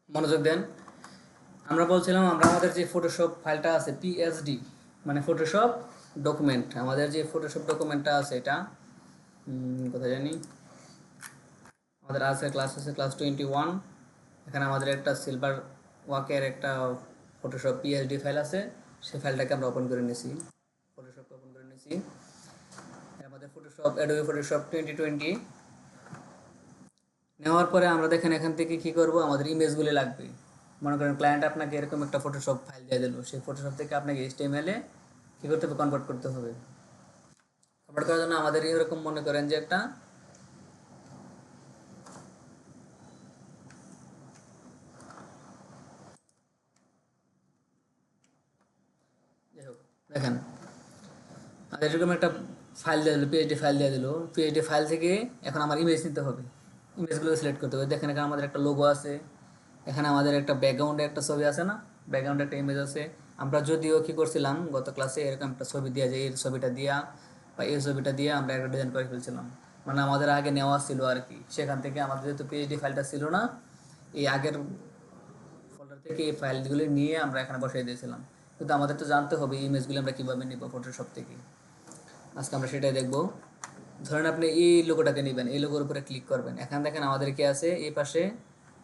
মনোযোগ দেন। আমরা বলছিলাম আমরা আমাদের যে ফটোশপ ফাইলটা আছে পিএসডি মানে ফটোশপ ডকুমেন্ট, আমাদের যে ফটোশপ ডকুমেন্টটা আছে এটা কোথায় জানি আমাদের আছে ক্লাস 21। এখানে আমাদের একটা সিলভার ওয়াকের একটা ফটোশপ পিএসডি ফাইল আছে, সেই ফাইলটাকে আমরা ওপেন করে নিয়েছি, ফটোশপকে ওপেন করে নিয়েছি। আমাদের ফটোশপ অ্যাডোবি ফটোশপ 2020 নেওয়ার পরে আমরা দেখেন এখান থেকে কি করব, আমাদের ইমেজগুলি লাগবে। মনে করেন ক্লায়েন্ট আপনাকে এরকম একটা ফটোশপ ফাইল দিয়ে দিল, সেই ফটোশপ থেকে আপনাকে এইচটিএমএল এ কী করতে হবে, কনভার্ট করতে হবে। কনভার্ট করার জন্য আমাদের এরকম মনে করেন যে একটা যাই হোক দেখেন আমাদের এরকম একটা ফাইল দিয়ে দিল, পিএইচডি ফাইল দিয়ে দিল। পিএইচডি ফাইল থেকে এখন আমার ইমেজ নিতে হবে, ইমেজগুলো সিলেক্ট করতে হবে। দেখেন এখানে আমাদের একটা লোগো আছে, এখানে আমাদের একটা ব্যাকগ্রাউন্ডে একটা ছবি আছে না, ব্যাকগ্রাউন্ডে একটা ইমেজ আছে। আমরা যদিও কী করছিলাম গত ক্লাসে, এরকম একটা ছবি দিয়ে যে এই ছবিটা দিয়া বা এই ছবিটা দিয়ে আমরা একটা ডিজাইন করে ফেলছিলাম, মানে আমাদের আগে নেওয়া ছিল আর কি। সেখান থেকে আমাদের যেহেতু পিএইচডি ফাইলটা ছিল না, এই আগের ফোল্ডার থেকে এই ফাইলগুলি নিয়ে আমরা এখানে বসিয়ে দিয়েছিলাম। কিন্তু আমাদের তো জানতে হবে এই ইমেজগুলি আমরা কীভাবে নিব ফটোশপ থেকে। আজকে আমরা সেটাই দেখব। ধরেন আপনি এই লোগোটাকে নেবেন, এই লোগোর উপরে ক্লিক করবেন। এখানে দেখেন আমাদের কি আছে এই পাশে,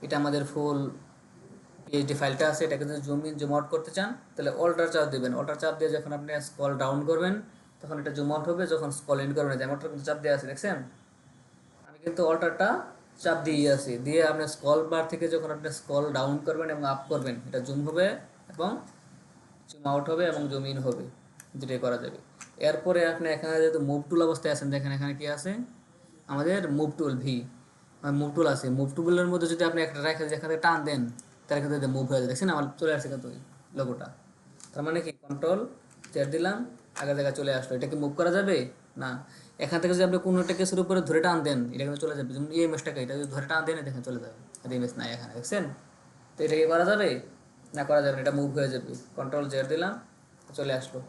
এটা আমাদের ফুল পিএইচডি ফাইলটা আছে। এটাকে যদি জুম ইন জুম আউট করতে চান তাহলে অল্টার চাপ দেবেন। অল্টার চাপ দিয়ে যখন আপনি স্ক্রল ডাউন করবেন তখন এটা জুম আউট হবে, যখন স্ক্রল ইন করবেন যেমন কিন্তু চাপ দিয়ে আছে দেখছেন। আমি কিন্তু অল্টারটা চাপ দিয়ে আছি, দিয়ে আপনি স্ক্রল বার থেকে যখন আপনি স্ক্রল ডাউন করবেন এবং আপ করবেন এটা জুম হবে এবং জুম আউট হবে এবং জুম ইন হবে, যেটাই করা যাবে। এরপরে আপনি এখানে যেহেতু মুভ টুল অবস্থায় আছেন, দেখেন এখানে কি আছে আমাদের move tool V, move tool আছে। মুভ টুলের মধ্যে যদি আপনি একটা রেখে যেখানে টান দেন তার ক্ষেত্রে মুভ হয়ে যায়, দেখছেন আমার চলে আসছে কিন্তু লোগোটা। তার মানে কি কন্ট্রোল জেড দিলাম, আগের জায়গায় চলে আসলো। এটা কি মুভ করা যাবে না। এখান থেকে যদি আপনি কোনো একটা কেসের উপরে ধরে টান দেন এটা কিন্তু চলে যাবে, যেমন এই ইমেজটাকে এটা যদি ধরে টান দেন দেখেন চলে যাবে, আর ইমেজ নাই এখানে দেখছেন। তো এটা কি করা যাবে না, করা যাবে না, এটা মুভ হয়ে যাবে। কন্ট্রোল জেড দিলাম, চলে আসলো।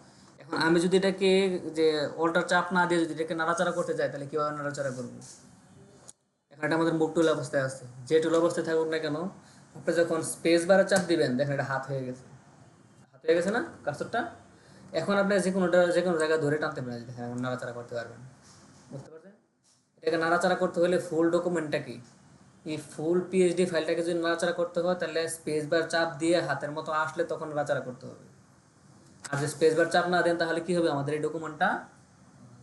এখন আমি যদি এটাকে যে অল্টার চাপ না দিয়ে যদি এটাকে নাড়াচাড়া করতে চাই তাহলে কীভাবে নাড়াচাড়া করবো। এখন এটা আমাদের মুভ টুল অবস্থায় আছে, যে টুল অবস্থায় থাকুক না কেন আপনি যখন স্পেস বারে চাপ দিবেন দেখেন এটা হাত হয়ে গেছে, হাত হয়ে গেছে না কার্সরটা। এখন আপনি যে কোনো জায়গায় ধরে টানতে পারেন, দেখেন এখন নাড়াচাড়া করতে পারবেন। বুঝতে পারছেন। এটাকে নাড়াচাড়া করতে হলে ফুল ডকুমেন্টটাকে, এই ফুল পিএইচডি ফাইলটাকে যদি নাড়াচাড়া করতে হয় তাহলে স্পেস বার চাপ দিয়ে হাতের মতো আসলে তখন নাড়াচাড়া করতে হবে। আর যে স্পেস বার চাপ না দেন তাহলে কি হবে, আমাদের এই ডকুমেন্টটা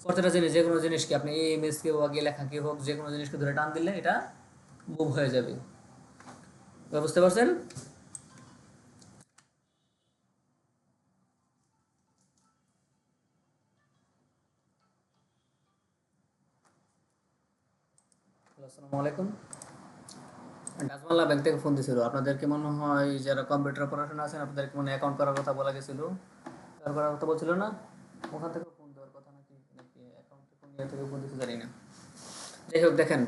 প্রত্যেকটা জিনিস, যে কোনো জিনিসকে আপনি এই ইমেজকে হোক এই লেখাকে হোক যে কোনো জিনিসকে ধরে টান দিলে এটা মুভ হয়ে যাবে। বুঝতে পারছেন। আসসালামু আলাইকুম। ডাচবাংলা ব্যাংক থেকে ফোন দিছিল, আপনাদেরকে মনে হয় যারা কম্পিউটার পড়াশোনা আছেন আপনাদেরকে মনে অ্যাকাউন্ট করার কথা বলা গেছিল, করার কথা বলছিল না, ওখান থেকে ফোন দেওয়ার কথা নাকি, নাকি অ্যাকাউন্টে কোন ইয়ে থেকে ফোন দিতে জানি না। যাই হোক দেখেন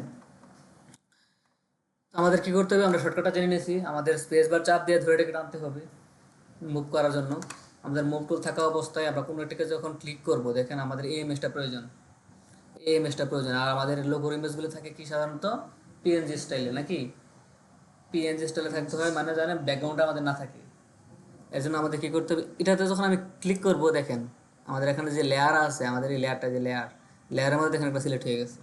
আমাদের কি করতে হবে, আমরা শর্টকাটটা জেনে নিয়েছি। আমাদের স্পেস বার চাপ দিয়ে ধরে এটাকে টানতে হবে মুভ করার জন্য। আমাদের মুভ টুল থাকা অবস্থায় আমরা কোনো এটাকে যখন ক্লিক করব দেখেন আমাদের এই ইমেজটা প্রয়োজন, এই ইমেজটা প্রয়োজন। আর আমাদের লোগোর ইমেজগুলো থাকে কি সাধারণত পিএনজি স্টাইলে নাকি, পিএনজি স্টাইলে থাকতে হয়, মানে জানেন ব্যাকগ্রাউন্ডটা আমাদের না থাকে। এর জন্য আমাদের কী করতে হবে, এটাতে যখন আমি ক্লিক করব দেখেন আমাদের এখানে যে লেয়ার আছে, আমাদের এই লেয়ারটা যে লেয়ারের মধ্যে দেখেন একটা সিলেক্ট হয়ে গেছে।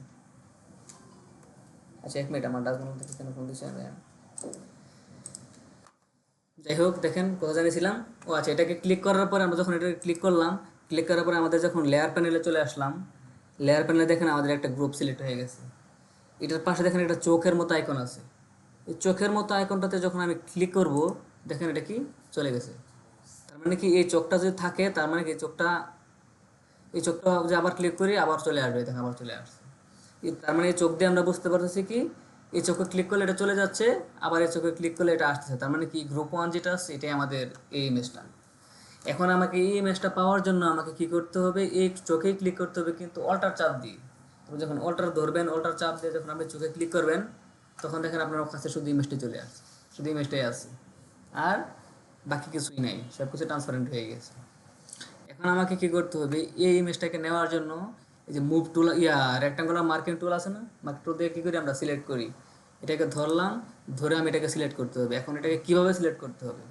আচ্ছা এক মিনিট, আমার ডাচবাংলা থেকে কেন ফোন দিচ্ছে। যাই হোক দেখেন কোথায় জানিয়েছিলাম, ও আচ্ছা এটাকে ক্লিক করার পরে আমরা যখন এটাকে ক্লিক করলাম, ক্লিক করার পরে আমাদের যখন লেয়ার প্যানেলে চলে আসলাম, লেয়ার প্যানেলে দেখেন আমাদের একটা গ্রুপ সিলেক্ট হয়ে গেছে। এটার পাশে দেখেন একটা চোখের মতো আইকন আছে, এই চোখের মতো আইকনটাতে যখন আমি ক্লিক করব দেখেন এটা কি চলে গেছে। তার মানে কি এই চোখটা যদি থাকে তার মানে কি এই চোখটা যে আবার ক্লিক করি আবার চলে আসবে, দেখেন আবার চলে আসছে। তার মানে এই চোখ দিয়ে আমরা বুঝতে পারতেছি কি এই চোখে ক্লিক করলে এটা চলে যাচ্ছে, আবার এই চোখে ক্লিক করলে এটা আসতেছে। তার মানে কি গ্রুপ ওয়ান যেটা আছে এটাই আমাদের এই ইমেজটা। এখন আমাকে এই ইমেজটা পাওয়ার জন্য আমাকে কি করতে হবে, এই চোখেই ক্লিক করতে হবে কিন্তু অল্টার চাপ দিয়ে। আপনি যখন অল্টার ধরবেন, অল্টার চাপ দিয়ে যখন আপনি চোখে ক্লিক করবেন তখন দেখেন আপনার কাছে শুধু ইমেজটি চলে আসছে, শুধু ইমেজটাই আছে আর বাকি কিছুই নাই, সব কিছু ট্রান্সপারেন্ট হয়ে গেছে। এখন আমাকে কি করতে হবে, এই ইমেজটাকে নেওয়ার জন্য এই যে মুভ টুল রেক্টাঙ্গুলার মার্কিং টুল আছে না, মার্কিং টুল দিয়ে কী করি আমরা সিলেক্ট করি, এটাকে ধরলাম, ধরে আমি এটাকে সিলেক্ট করতে হবে। এখন এটাকে কীভাবে সিলেক্ট করতে হবে,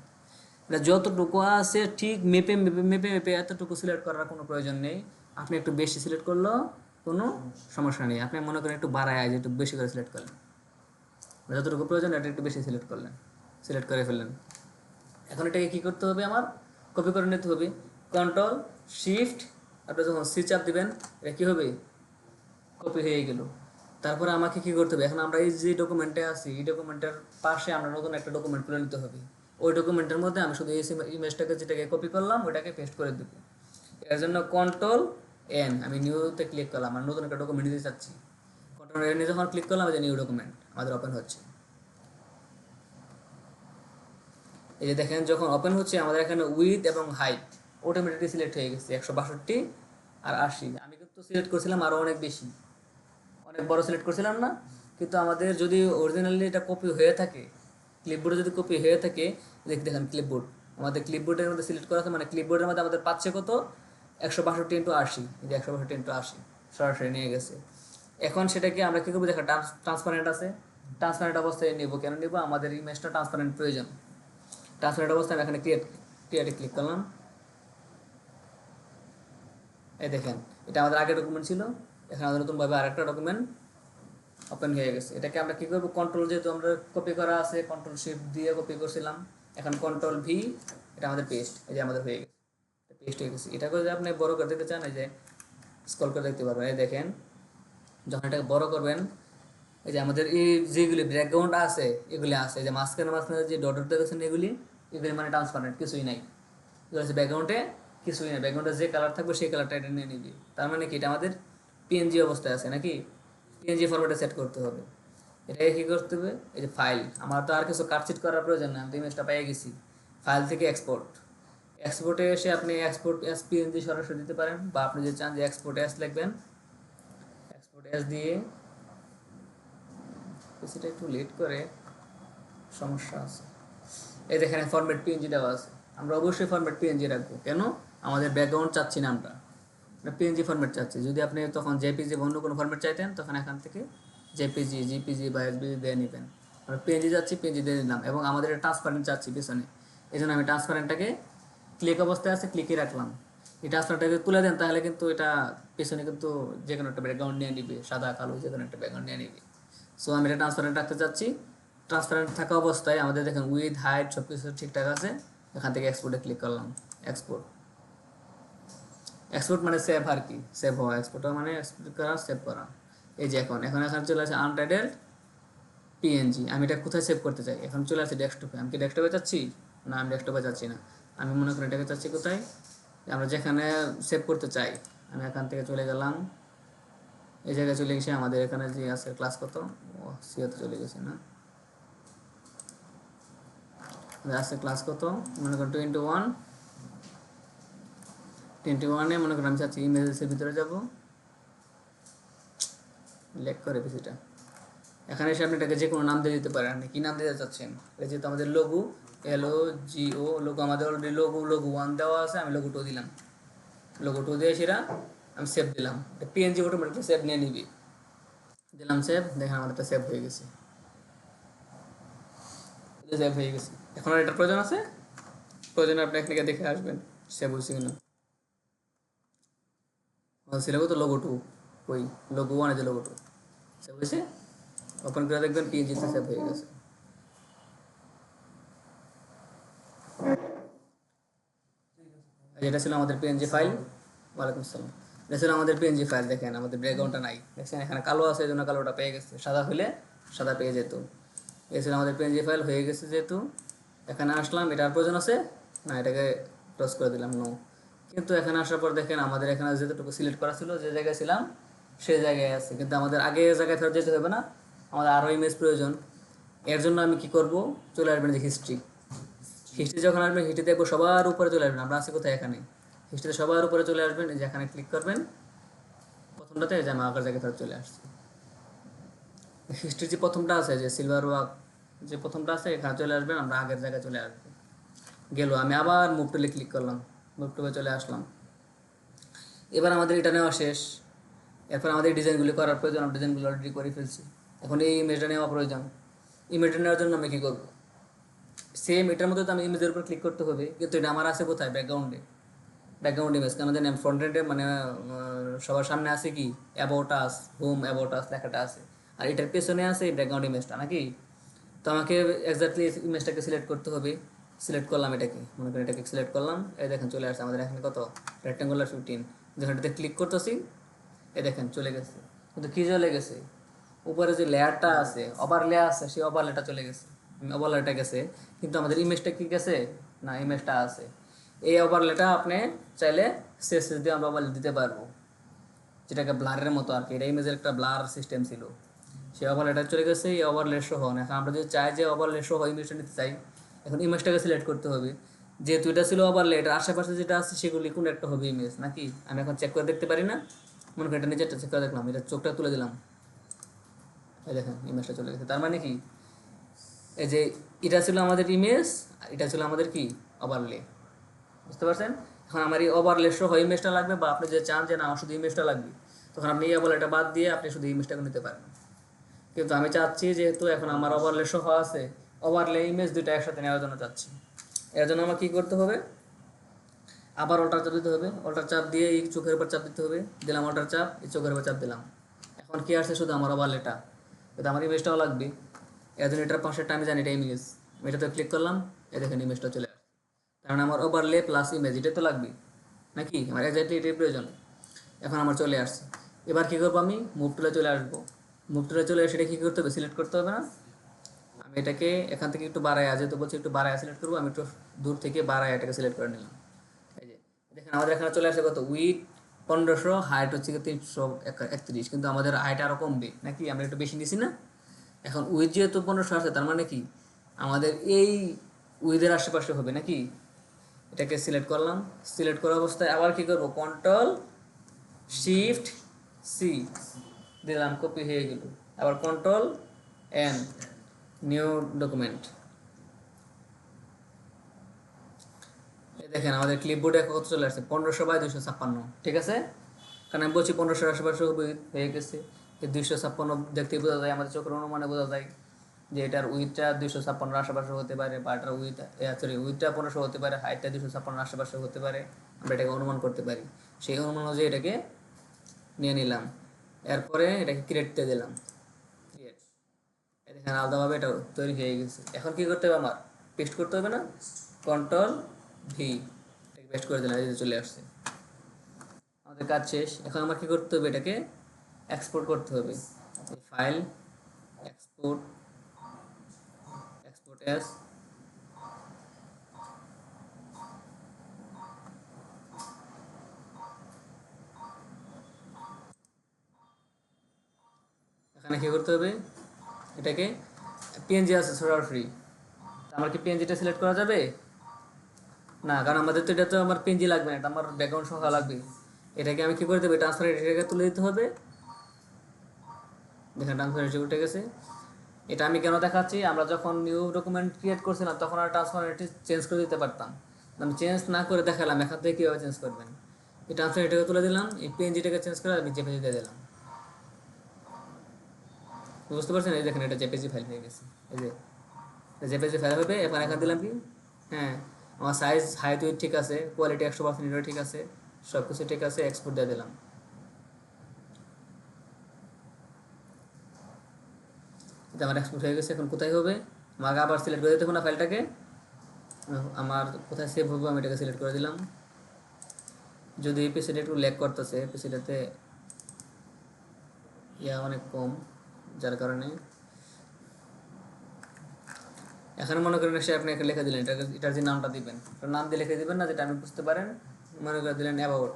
এটা যতটুকু আছে ঠিক মেপে মেপে মেপে মেপে এতটুকু সিলেক্ট করার কোনো প্রয়োজন নেই। আপনি একটু বেশি সিলেক্ট করলেও কোনো সমস্যা নেই। আপনি মনে করেন একটু বাড়ায় যে একটু বেশি করে সিলেক্ট করলেন, যতটুকু প্রয়োজন এটা একটু বেশি সিলেক্ট করলেন, সিলেক্ট করে ফেললেন। এখন এটাকে কী করতে হবে, আমার কপি করে নিতে হবে। কন্ট্রোল শিফট, আপনি যখন সি চাপ দিবেন এটা কী হবে, কপি হয়ে গেল। তারপরে আমাকে কী করতে হবে, এখন আমরা এই যে ডকুমেন্টে আছি এই ডকুমেন্টের পাশে আমরা নতুন একটা ডকুমেন্ট খুলে নিতে হবে। ওই ডকুমেন্টের মধ্যে আমি শুধু এই ইমেজটাকে যেটাকে কপি করলাম ওইটাকে পেস্ট করে দেবো। এর জন্য কন্ট্রোল এন, আমি নিউতে ক্লিক করলাম, আর নতুন একটা ডকুমেন্ট দিতে চাচ্ছি। কন্ট্রোল এন যখন ক্লিক করলাম যে নিউ ডকুমেন্ট আমাদের ওপেন হচ্ছে। এই যে দেখেন যখন ওপেন হচ্ছে আমাদের এখানে উইথ এবং হাইট অটোমেটিকলি সিলেক্ট হয়ে গেছে 162 আর 80। আমি কিন্তু সিলেক্ট করছিলাম আরও অনেক বেশি, অনেক বড় সিলেক্ট করছিলাম না। কিন্তু আমাদের যদি অরিজিনালি এটা কপি হয়ে থাকে, ক্লিপবোর্ডে যদি কপি হয়ে থাকে, দেখেন ক্লিপবোর্ড, আমাদের ক্লিপবোর্ডের মধ্যে সিলেক্ট করা আছে, মানে ক্লিপবোর্ডের মধ্যে আমাদের পাচ্ছে কত, 162x80। এই যে 162x80 সরাসরি নিয়ে গেছে। এখন সেটাকে আমরা কী করবো, দেখা ট্রান্সপারেন্ট আছে, ট্রান্সপারেন্ট অবস্থায় নেব। কেন নেব, আমাদের ইমেজটা ট্রান্সপারেন্ট প্রয়োজন। ট্রান্সপারেন্ট অবস্থায় আমি এখানে ক্রিয়েটে ক্লিক করলাম। এই দেখেন এটা আমাদের আগের ডকুমেন্ট ছিল, এখানে আমাদের নতুনভাবে আরেকটা ডকুমেন্ট ওপেন হয়ে গেছে। এটাকে আমরা কী করবো, কন্ট্রোল যেহেতু আমরা কপি করা আছে কন্ট্রোল শিফট দিয়ে কপি করছিলাম, এখন কন্ট্রোল ভি, এটা আমাদের পেস্ট, এই যে আমাদের হয়ে গেছে, পেস্ট হয়ে গেছে। এটাকে যদি আপনি বড় করে দেখতে চান এই যে স্ক্রল করে দেখতে পারবেন। এই দেখেন যখন এটাকে বড় করবেন, এই যে আমাদের এই যেগুলি ব্যাকগ্রাউন্ড আছে এগুলি আছে, যে মাঝখানে মাঝখানে যে ডট ডট দেখেছেন এগুলি মানে ট্রান্সপারেন্ট, কিছুই নাই। এগুলো হচ্ছে ব্যাকগ্রাউন্ডে কিছুই নেই, ব্যাকগ্রাউন্ডে যে কালার থাকবে সেই কালারটা এটা নিয়ে নিবি। তার মানে কি এটা আমাদের পিএনজি অবস্থায় আছে নাকি, পিএনজি ফরম্যাটে সেট করতে হবে। এটাকে কী করতে হবে, এই যে ফাইল, আমার তো আর কিছু কাটচিট করার প্রয়োজন না, আমি তো ইমেজটা পেয়ে গেছি। ফাইল থেকে এক্সপোর্ট, এক্সপোর্টে এসে আপনি এক্সপোর্ট এস পিএনজি সরাসরি দিতে পারেন, বা আপনি যদি চান যে এক্সপোর্ট এস লিখবেন, এক্সপোর্ট এস দিয়ে, সেটা একটু লেট করে, সমস্যা আছে। এই দেখেন ফরম্যাট পিএনজি দেওয়া আছে, আমরা অবশ্যই ফরম্যাট পিএনজি রাখবো। কেন, আমাদের ব্যাকগ্রাউন্ড চাচ্ছি না, আমরা পিএনজি ফরম্যাট চাচ্ছি। যদি আপনি তখন জেপিজি বা অন্য কোনো ফরম্যাট চাইতেন তখন এখান থেকে জেপিজি, জিপিজি বা এসবিজি দিয়ে নেবেন। আমরা পিএনজি যাচ্ছি, পিএনজি দিয়ে নিলাম, এবং আমাদের ট্রান্সপারেন্ট চাচ্ছি পিছনে, এই জন্য আমি ট্রান্সপারেন্টটাকে ক্লিক অবস্থায় আছে ক্লিকে রাখলাম। এই ট্রান্সপারেন্টটাকে তুলে দেন তাহলে কিন্তু এটা পিছনে কিন্তু যে কোনো একটা ব্যাকগ্রাউন্ড নিয়ে নিবে, সাদা কালো যে কোনো একটা ব্যাকগ্রাউন্ড নিয়ে নিবে। সো আমি এটা ট্রান্সপারেন্ট রাখতে চাচ্ছি। ট্রান্সপারেন্ট থাকা অবস্থায় আমাদের দেখেন উইথ হাইট সব কিছু ঠিকঠাক আছে। এখান থেকে এক্সপোর্টে ক্লিক করলাম, এক্সপোর্ট, এক্সপোর্ট মানে সেভ আর কি, সেভ হওয়া, এক্সপোর্ট মানে এক্সপোর্ট করা, সেভ করা। এই যে এখন এখানে চলে আসে আনটাইটেলড পিএনজি, আমি এটা কোথায় সেভ করতে চাই, এখন চলে আসে ডেস্কটপে। আমি কি ডেস্কটপে চাচ্ছি, না আমি ডেস্কটপে চাচ্ছি না, আমি মনে করি এটাকে চাচ্ছি কোথায়, আমরা যেখানে সেভ করতে চাই। আমি এখান থেকে চলে গেলাম, এই জায়গায় চলে গেছে, আমাদের এখানে যে আছে ক্লাস কত, ও সিওতে চলে গেছে না, আছে ক্লাস কত, মনে করেন 21 মনে করেন আমি চাচ্ছি ইমেজেসের ভিতরে যাব, লেক করে পিসিটা। এখানে এসে আপনি এটাকে যে কোনো নাম দিয়ে দিতে পারেন, আপনি কী নাম দিতে চাচ্ছেন। এটা যেহেতু আমাদের লোগো, LOGO লোগো, আমাদের অলরেডি লোগো 1 দেওয়া আছে, আমি লোগো 2 দিলাম, লোগো 2 দিয়ে সেটা আমি সেভ দিলাম। এটা পিএনজি অটোমেটিকলি সেভ নিয়ে নিবি, দিলাম সেভ, দেখেন আমাদেরটা সেভ হয়ে গেছে, সেভ হয়ে গেছে। এখন আর এটার প্রয়োজন আছে, প্রয়োজনে আপনি এখানে দেখে আসবেন সেভ হয়েছে কিনা। সিলেবো তো লোগো 2, ওই লোগো 1 আছে, লোগো 2 সেভ হয়েছে। ওপেন করে দেখবেন পিএনজিতে সেভ হয়ে গেছে। এটা ছিল আমাদের পিএনজি ফাইল। ওয়ালাইকুম আসসালাম। এটা ছিল আমাদের পিএনজি ফাইল। দেখেন আমাদের ব্যাকগ্রাউন্ডটা নাই, দেখছেন এখানে কালো আছে, এই জন্য কালোটা পেয়ে গেছে, সাদা হলে সাদা পেয়ে যেত। এই ছিল আমাদের পিএনজি ফাইল, হয়ে গেছে যেহেতু এখানে আসলাম। এটার প্রয়োজন আছে না, এটাকে ক্লোজ করে দিলাম, নো। কিন্তু এখানে আসার পর দেখেন আমাদের এখানে যেতটুকু সিলেক্ট করা ছিল, যে জায়গায় ছিলাম সেই জায়গায় আছে, কিন্তু আমাদের আগে জায়গায় ফেরত যেতে হবে না, আমাদের আরও ইমেজ প্রয়োজন। এর জন্য আমি কি করব, চলে আসবেন যে হিস্ট্রি, হিস্ট্রি যখন আসবেন হিস্ট্রি দেখবো সবার উপরে চলে আসবেন, আমরা আছি কোথায় এখানে, হিস্ট্রিতে সবার উপরে চলে আসবেন। এই যে এখানে ক্লিক করবেন প্রথমটাতে, যে আমি আগের জায়গায় ফেরত চলে আসছি। হিস্ট্রির যে প্রথমটা আছে, যে সিলভার ওয়াক যে প্রথমটা আছে, এখানে চলে আসবেন, আমরা আগের জায়গায় চলে আসবো। গেল, আমি আবার মুভ টুলে ক্লিক করলাম, মুভ টুলে চলে আসলাম। এবার আমাদের এটা নেওয়া শেষ। এরপর আমাদের ডিজাইনগুলি করার প্রয়োজন, আমরা ডিজাইনগুলো অলরেডি করে ফেলছি। এখন এই ইমেজটা নেওয়া প্রয়োজন। ইমেজটা নেওয়ার জন্য আমি কী করবো, সেম এটার মধ্যে তো আমি ইমেজের উপর ক্লিক করতে হবে, কিন্তু এটা আমার আছে কোথায়, ব্যাকগ্রাউন্ডে। ব্যাকগ্রাউন্ড ইমেজ কেন জানেন, ফ্রন্ট এন্ডে মানে সবার সামনে আছে কি about us, home about us লেখাটা আছে, আর এটার পেছনে আছে ব্যাকগ্রাউন্ড ইমেজটা নাকি। তো আমাকে এক্স্যাক্টলি ইমেজটাকে সিলেক্ট করতে হবে। সিলেক্ট করলাম এটাকে, মনে করেন এটাকে সিলেক্ট করলাম, এই দেখেন চলে আসছে আমাদের এখানে কত, রেক্ট্যাঙ্গুলার 15। যখন এটাতে ক্লিক করতেছি এই দেখেন চলে গেছে, কিন্তু কী চলে গেছে, উপরে যে লেয়ারটা আছে, ওভারলে আছে, সেই ওভারলেটা চলে গেছে, ওভারলেটা গেছে, কিন্তু আমাদের ইমেজটা কি গেছে না, ইমেজটা আছে। এই ওভারলেটা আপনি চাইলে শেষ দিয়ে আমরা ওভারলে দিতে পারবো, যেটাকে ব্লারের মতো আর কি, এটা ইমেজের একটা ব্লার সিস্টেম ছিল, সেই ওভারলেটা চলে গেছে। এই ওভারলে সহ এখন আমরা যদি চাই যে ওভারলে সহ ইমেজটা নিতে চাই, এখন ইমেজটাকে সিলেক্ট করতে হবে। যেহেতু এটা ছিল ওভারলে, এটার আশেপাশে যেটা আছে সেগুলি কোন একটা হবে ইমেজ নাকি, আমি এখন চেক করে দেখতে পারি না। মনে করি এটা নিচেরটা চেক করে দেখলাম, এটা চোখটা তুলে দিলাম, এই দেখেন ইমেজটা চলে গেছে। তার মানে কি, এই যে এটা ছিল আমাদের ইমেজ, আর এটা ছিল আমাদের কি ওভারলে, বুঝতে পারছেন। এখন আমার এই ওভারলে সহ ইমেজটা লাগবে, বা আপনি যে চান যে না আমার শুধু ইমেজটা লাগবে, তখন আপনি এই ওভারলেটা বাদ দিয়ে আপনি শুধু ইমেজটাকে নিতে পারেন। কিন্তু আমি চাচ্ছি যেহেতু এখন আমার ওভারলে সহ আছে, ওভারলে ইমেজ দুটো একসাথে নেওয়ার জন্য চাচ্ছি। এর জন্য আমার কী করতে হবে, আবার অল্টার চাপ দিতে হবে, অল্টার চাপ দিয়ে এই চোখের উপর চাপ দিতে হবে, দিলাম অল্টার চাপ, এই চোখের উপর চাপ দিলাম। এখন কি আসছে, শুধু আমার ওভারলেটা, কিন্তু আমার ইমেজটাও লাগবে। এর জন্য এটার পাশেরটা আমি জানি এটা ইমেজ, আমি এটাতে ক্লিক করলাম, এই দেখেন ইমেজটা চলে আসছে। কারণ আমার ওভারলে প্লাস ইমেজ এটা তো লাগবে নাকি, আমার এক্স্যাক্টলি এটাই প্রয়োজন। এখন আমার চলে আসছে, এবার কী করবো, আমি মুভ টুলে চলে আসবো। মুভ টুলে চলে এসে এটা কী করতে হবে, সিলেক্ট করতে হবে না। আমি এটাকে এখান থেকে একটু বাড়ায়, যেহেতু বলছি একটু বাড়ায় সিলেক্ট করবো, আমি একটু দূর থেকে বাড়ায় এটাকে সিলেক্ট করে নিলাম। এই যে দেখেন আমাদের এখানে চলে আসে কত, উইথ 1500, হাইট হচ্ছে 331, কিন্তু আমাদের হাইট আরও কমবে নাকি, আমরা একটু বেশি নিছি না। এখন উইথ যেহেতু 1500 আসে, তার মানে কি আমাদের এই উইথের আশেপাশে হবে নাকি। এটাকে সিলেক্ট করলাম, সিলেক্ট করা অবস্থায় আবার কী করবো, কন্ট্রোল শিফট সি দিলাম, কপি হয়ে গেল। আবার কন্ট্রোল এন, নিউ ডকুমেন্ট। এই দেখেন আমাদের ক্লিপবোর্ডে কত চলে আসছে, 1500/256, ঠিক আছে। কারণ আমি বলছি 1500 আশেপাশে হয়ে গেছে, এই 256 দেখতে বোঝা যায়, আমাদের চোখের অনুমানে বোঝা যায় যে এটার উইথটা 256 আশেপাশে হতে পারে, বা এটার উইথটা 1500 হতে পারে, হাইটটা 256 আশেপাশে হতে পারে, আমরা এটাকে অনুমান করতে পারি। সেই অনুমান অনুযায়ী এটাকে নিয়ে নিলাম, এরপরে এটাকে ক্রিয়েট দিয়ে দিলাম, ক্রিয়েট। দেখেন আলাদাভাবে এটা তৈরি হয়ে গেছে। এখন কী করতে হবে, আমার পেস্ট করতে হবে না, কন্ট্রোল ভি, এটাকে পেস্ট করে দিলাম, এই যে চলে আসছে, আমাদের কাজ শেষ। এখন আমার কী করতে হবে, এটাকে এক্সপোর্ট করতে হবে, ফাইল এক্সপোর্ট, এক্সপোর্ট এস, এখানে কী করতে হবে, এটাকে পিএনজি আছে সরাসরি, আমার কি পিএনজিটা সিলেক্ট করা যাবে না, কারণ আমাদের তো এটা তো আমার পিএনজি লাগবে না, এটা আমার ব্যাকগ্রাউন্ড সহ লাগবে। এটাকে আমি কী করে দেবো, ট্রান্সফার এটাকে তুলে দিতে হবে। দেখেন ট্রান্সফার উঠে গেছে। এটা আমি কেন দেখাচ্ছি, আমরা যখন নিউ ডকুমেন্ট ক্রিয়েট করছিলাম তখন আর ট্রান্সফারেটি চেঞ্জ করে দিতে পারতাম, আমি চেঞ্জ না করে দেখালাম এখান থেকে কীভাবে চেঞ্জ করবেন। এই ট্রান্সফার এটাকে তুলে দিলাম, এই পিএনজিটাকে চেঞ্জ করে আমি জেপিজি দিয়ে দিলাম, বুঝতে পারছেন। এই দেখেন এটা জেপিজি ফাইল হয়ে গেছে, এই যে জেপিজি ফাইল হবে। এবার এখানে দিলাম কি, হ্যাঁ আমার সাইজ হাইট উইথ ঠিক আছে, কোয়ালিটি 100% এটা ঠিক আছে, সব কিছু ঠিক আছে, এক্সপোর্ট দিয়ে দিলাম। এটা আমার এক্সপোর্ট হয়ে গেছে। এখন কোথায় হবে, আমাকে আবার সিলেক্ট করে দিতে হবে না ফাইলটাকে, আমার কোথায় সেভ হবে আমি এটাকে সিলেক্ট করে দিলাম। যদি এই পিসিটা একটু ল্যাগ করতেছে, পিসিটাতে অনেক কম, যার কারণে এখানে মনে করেন সে আপনি একটা লিখে দিলেন, এটার যে নামটা দিবেন, নাম দিয়ে লিখে দিবেন না, যেটা আপনি বুঝতে পারেন। মনে করে দিলেন অ্যাবাউট,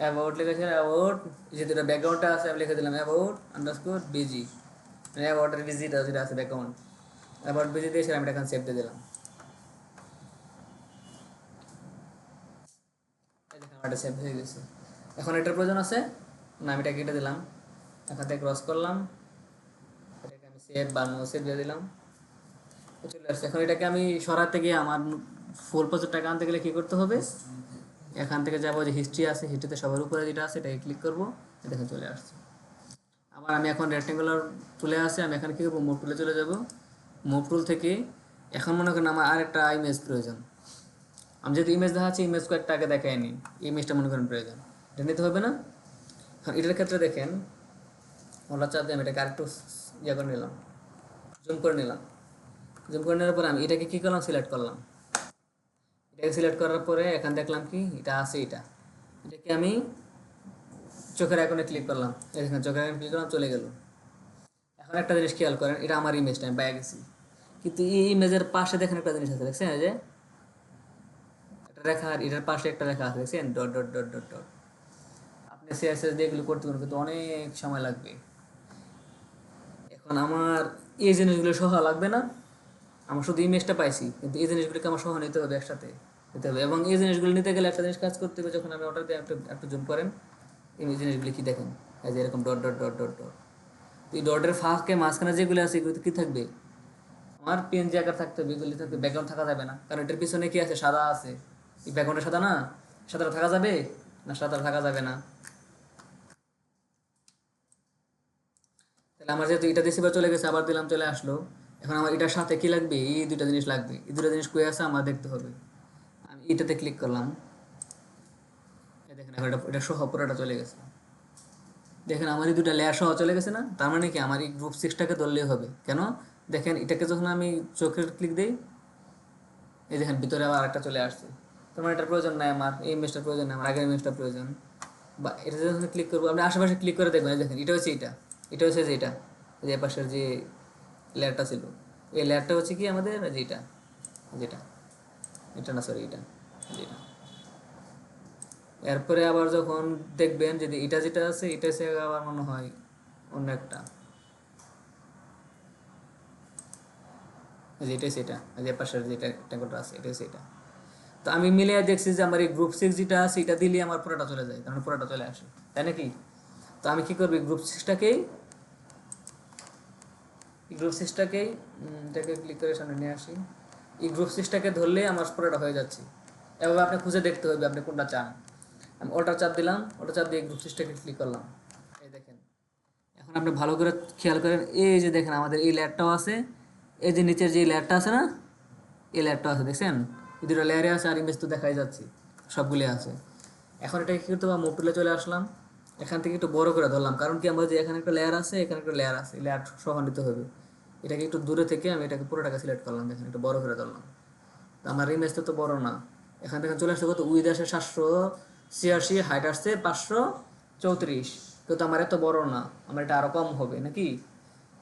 অ্যাবাউট লিখেছেন, অ্যাবাউট যেহেতু এটা ব্যাকগ্রাউন্ডটা আছে আমি লিখে দিলাম অ্যাবাউট আন্ডারস্কোর বিজি, মানে অ্যাবাউটের বিজিটা যেটা আছে ব্যাকগ্রাউন্ড, অ্যাবাউট বিজি দিয়ে আমি এটা এখানে সেভ দিয়ে দিলাম। এটা সেভ হয়ে গেছে। এখন এটার প্রয়োজন আছে না, আমি এটা কেটে দিলাম, এখান থেকে ক্রস করলাম, এটাকে আমি সেভ বা নো সেভ দিয়ে দিলাম, চলে আসছে। এখন এটাকে আমি সরাতে গিয়ে আমার ফুল প্রজেক্টটাকে আনতে গেলে কী করতে হবে, এখান থেকে যাবো যে হিস্ট্রি আছে, হিস্ট্রিতে সবার উপরে যেটা আছে এটাকে ক্লিক করবো, দেখে চলে আসছে। আবার আমি এখন রেক্টেঙ্গুলার টুলে আছে, আমি এখানে কী করবো, মুভ টুলে চলে যাব। মুভ টুল থেকে এখন মনে করেন আমার আরেকটা ইমেজ প্রয়োজন। আমি যেহেতু ইমেজ দেখাচ্ছি, ইমেজ কয়েকটা আগে দেখায়নি, ইমেজটা মনে করেন প্রয়োজন, এটা নিতে হবে না? এখন এটার ক্ষেত্রে দেখেন, ওলা চাপ দিয়ে আমি এটাকে আরেকটু ইয়ে করে নিলাম, জুম করে নিলাম। জুম করে নেওয়ার পরে আমি এটাকে কী করলাম, সিলেক্ট করলাম। এটাকে সিলেক্ট করার পরে এখানে দেখলাম কি এটা আছে, এটাকে আমি চোখের আইকনে ক্লিক করলাম, এখানে চোখের আইকনে ক্লিক করলাম, চলে গেল। এখন একটা জিনিস খেয়াল করেন, এটা আমার ইমেজটা আমি পেয়ে গেছি, কিন্তু এই ইমেজের পাশে দেখেন একটা জিনিস আছে, দেখছেন? যে একটা রেখা, আর এটার পাশে একটা রেখা আছে, দেখছেন? Dot dot dot dot dot. আপনি সিএসএস দিয়ে এগুলো করতে পারবেন, কিন্তু অনেক সময় লাগবে। এখন আমার এই জিনিসগুলো সহ লাগবে না, আমার শুধু ইমেজটা পাইছি, কিন্তু এই জিনিসগুলোকে আমার সহ নিতে হবে, একসাথে নিতে হবে। এবং এই জিনিসগুলো নিতে গেলে একটা জিনিস কাজ করতে হবে, যখন আমি অর্ডার দিই একটু জুম করেন, এই জিনিসগুলি কি দেখেন, এই যে এরকম dot dot dot dot dot. এই ডটের ফাঁকে মাঝখানে যেগুলো আছে এগুলোতে কী থাকবে, আমার পিএনজি আকার থাকতে হবে, এগুলি থাকবে, ব্যাকগ্রাউন্ড থাকা যাবে না, কারণ এটার পিছনে কি আছে, সাদা আছে। এই ব্যাকগ্রাউন্ডে সাদা না, সাদাটা থাকা যাবে না, সাদা থাকা যাবে না। তাহলে আমার যেহেতু এটা দিছি বা চলে গেছে, আবার দিলাম, চলে আসলো। এখন আমার এটার সাথে কি লাগবে, এই দুটা জিনিস লাগবে। এই দুটা জিনিস কই আছে আমার দেখতে হবে। আমি এটাতে ক্লিক করলাম, এই দেখেন এখন এটা সহ পুরোটা চলে গেছে। দেখেন আমার এই দুটা লেয়ার সহ চলে গেছে না? তার মানে কি আমার এই গ্রুপ 6টাকে ধরলেই হবে। কেন? দেখেন এটাকে যখন আমি চোখের ক্লিক দিই, এই দেখেন ভিতরে আবার আরেকটা চলে আসছে। তার মানে এটার প্রয়োজন নাই, আমার এই ইমেজটার প্রয়োজন নাই, আমার আগের ইমেজটা প্রয়োজন। বা এটা যখন ক্লিক করবো, আপনি আশেপাশে ক্লিক করে দেখবেন, দেখেন এটা হচ্ছে এটা হচ্ছে যে এটা, যে পাশের যে লেয়ারটা ছিল, এই লেয়ারটা হচ্ছে কি আমাদের যেটা, যেটা এটা না, সরি, এটা যেটা। এরপরে আবার যখন দেখবেন যদি এটা যেটা আছে, এটা হচ্ছে আবার মনে হয় অন্য একটা, যেটাই সেটা, যে পাশের যেটা ট্যাঙ্গলটা আছে, এটাই সেটা। তো আমি মিলিয়ে দেখছি যে আমার এই গ্রুপ 6 যেটা আছে, এটা দিলে আমার পুরোটা চলে যায়, তার মানে পুরোটা চলে আসে, তাই নাকি? তো আমি কী করবি, গ্রুপ 6টাকেই এটাকে ক্লিক করে সামনে নিয়ে আসি। এই গ্রুপ 6টাকে ধরলে আমার পুরোটা হয়ে যাচ্ছে। এভাবে আপনি খুঁজে দেখতে হবে আপনি কোনটা চান। আমি ওটা চাপ দিলাম, ওটা চাপ দিয়ে গ্রুপ 6টাকে ক্লিক করলাম, এই দেখেন। এখন আপনি ভালো করে খেয়াল করেন, এই যে দেখেন আমাদের এই লেয়ারটাও আছে, এই যে নিচের যে লেয়ারটা আছে না, এই লেয়ারটা আছে, দেখছেন? এই দুটো লেয়ারে আছে, আর ইমেজ তো দেখাই যাচ্ছে, সবগুলি আছে। এখন এটাকে কী করতে হবে, মুভ টুলে চলে আসলাম, এখান থেকে একটু বড় করে ধরলাম, কারণ কি আমরা যে এখানে একটা লেয়ার আছে, এখানে একটা লেয়ার আছে, লেয়ার সহ নিতে হবে। এটাকে একটু দূরে থেকে আমি এটাকে পুরোটাকে সিলেক্ট করলাম, দেখেন একটু বড় করে ধরলাম। তো আমার ইমেজটা তো বড় না, এখান থেকে চলে আসছে কত, উইথ আসে 786, হাইট আসছে 534, কিন্তু আমার এত বড় না, আমার এটা আরও কম হবে নাকি।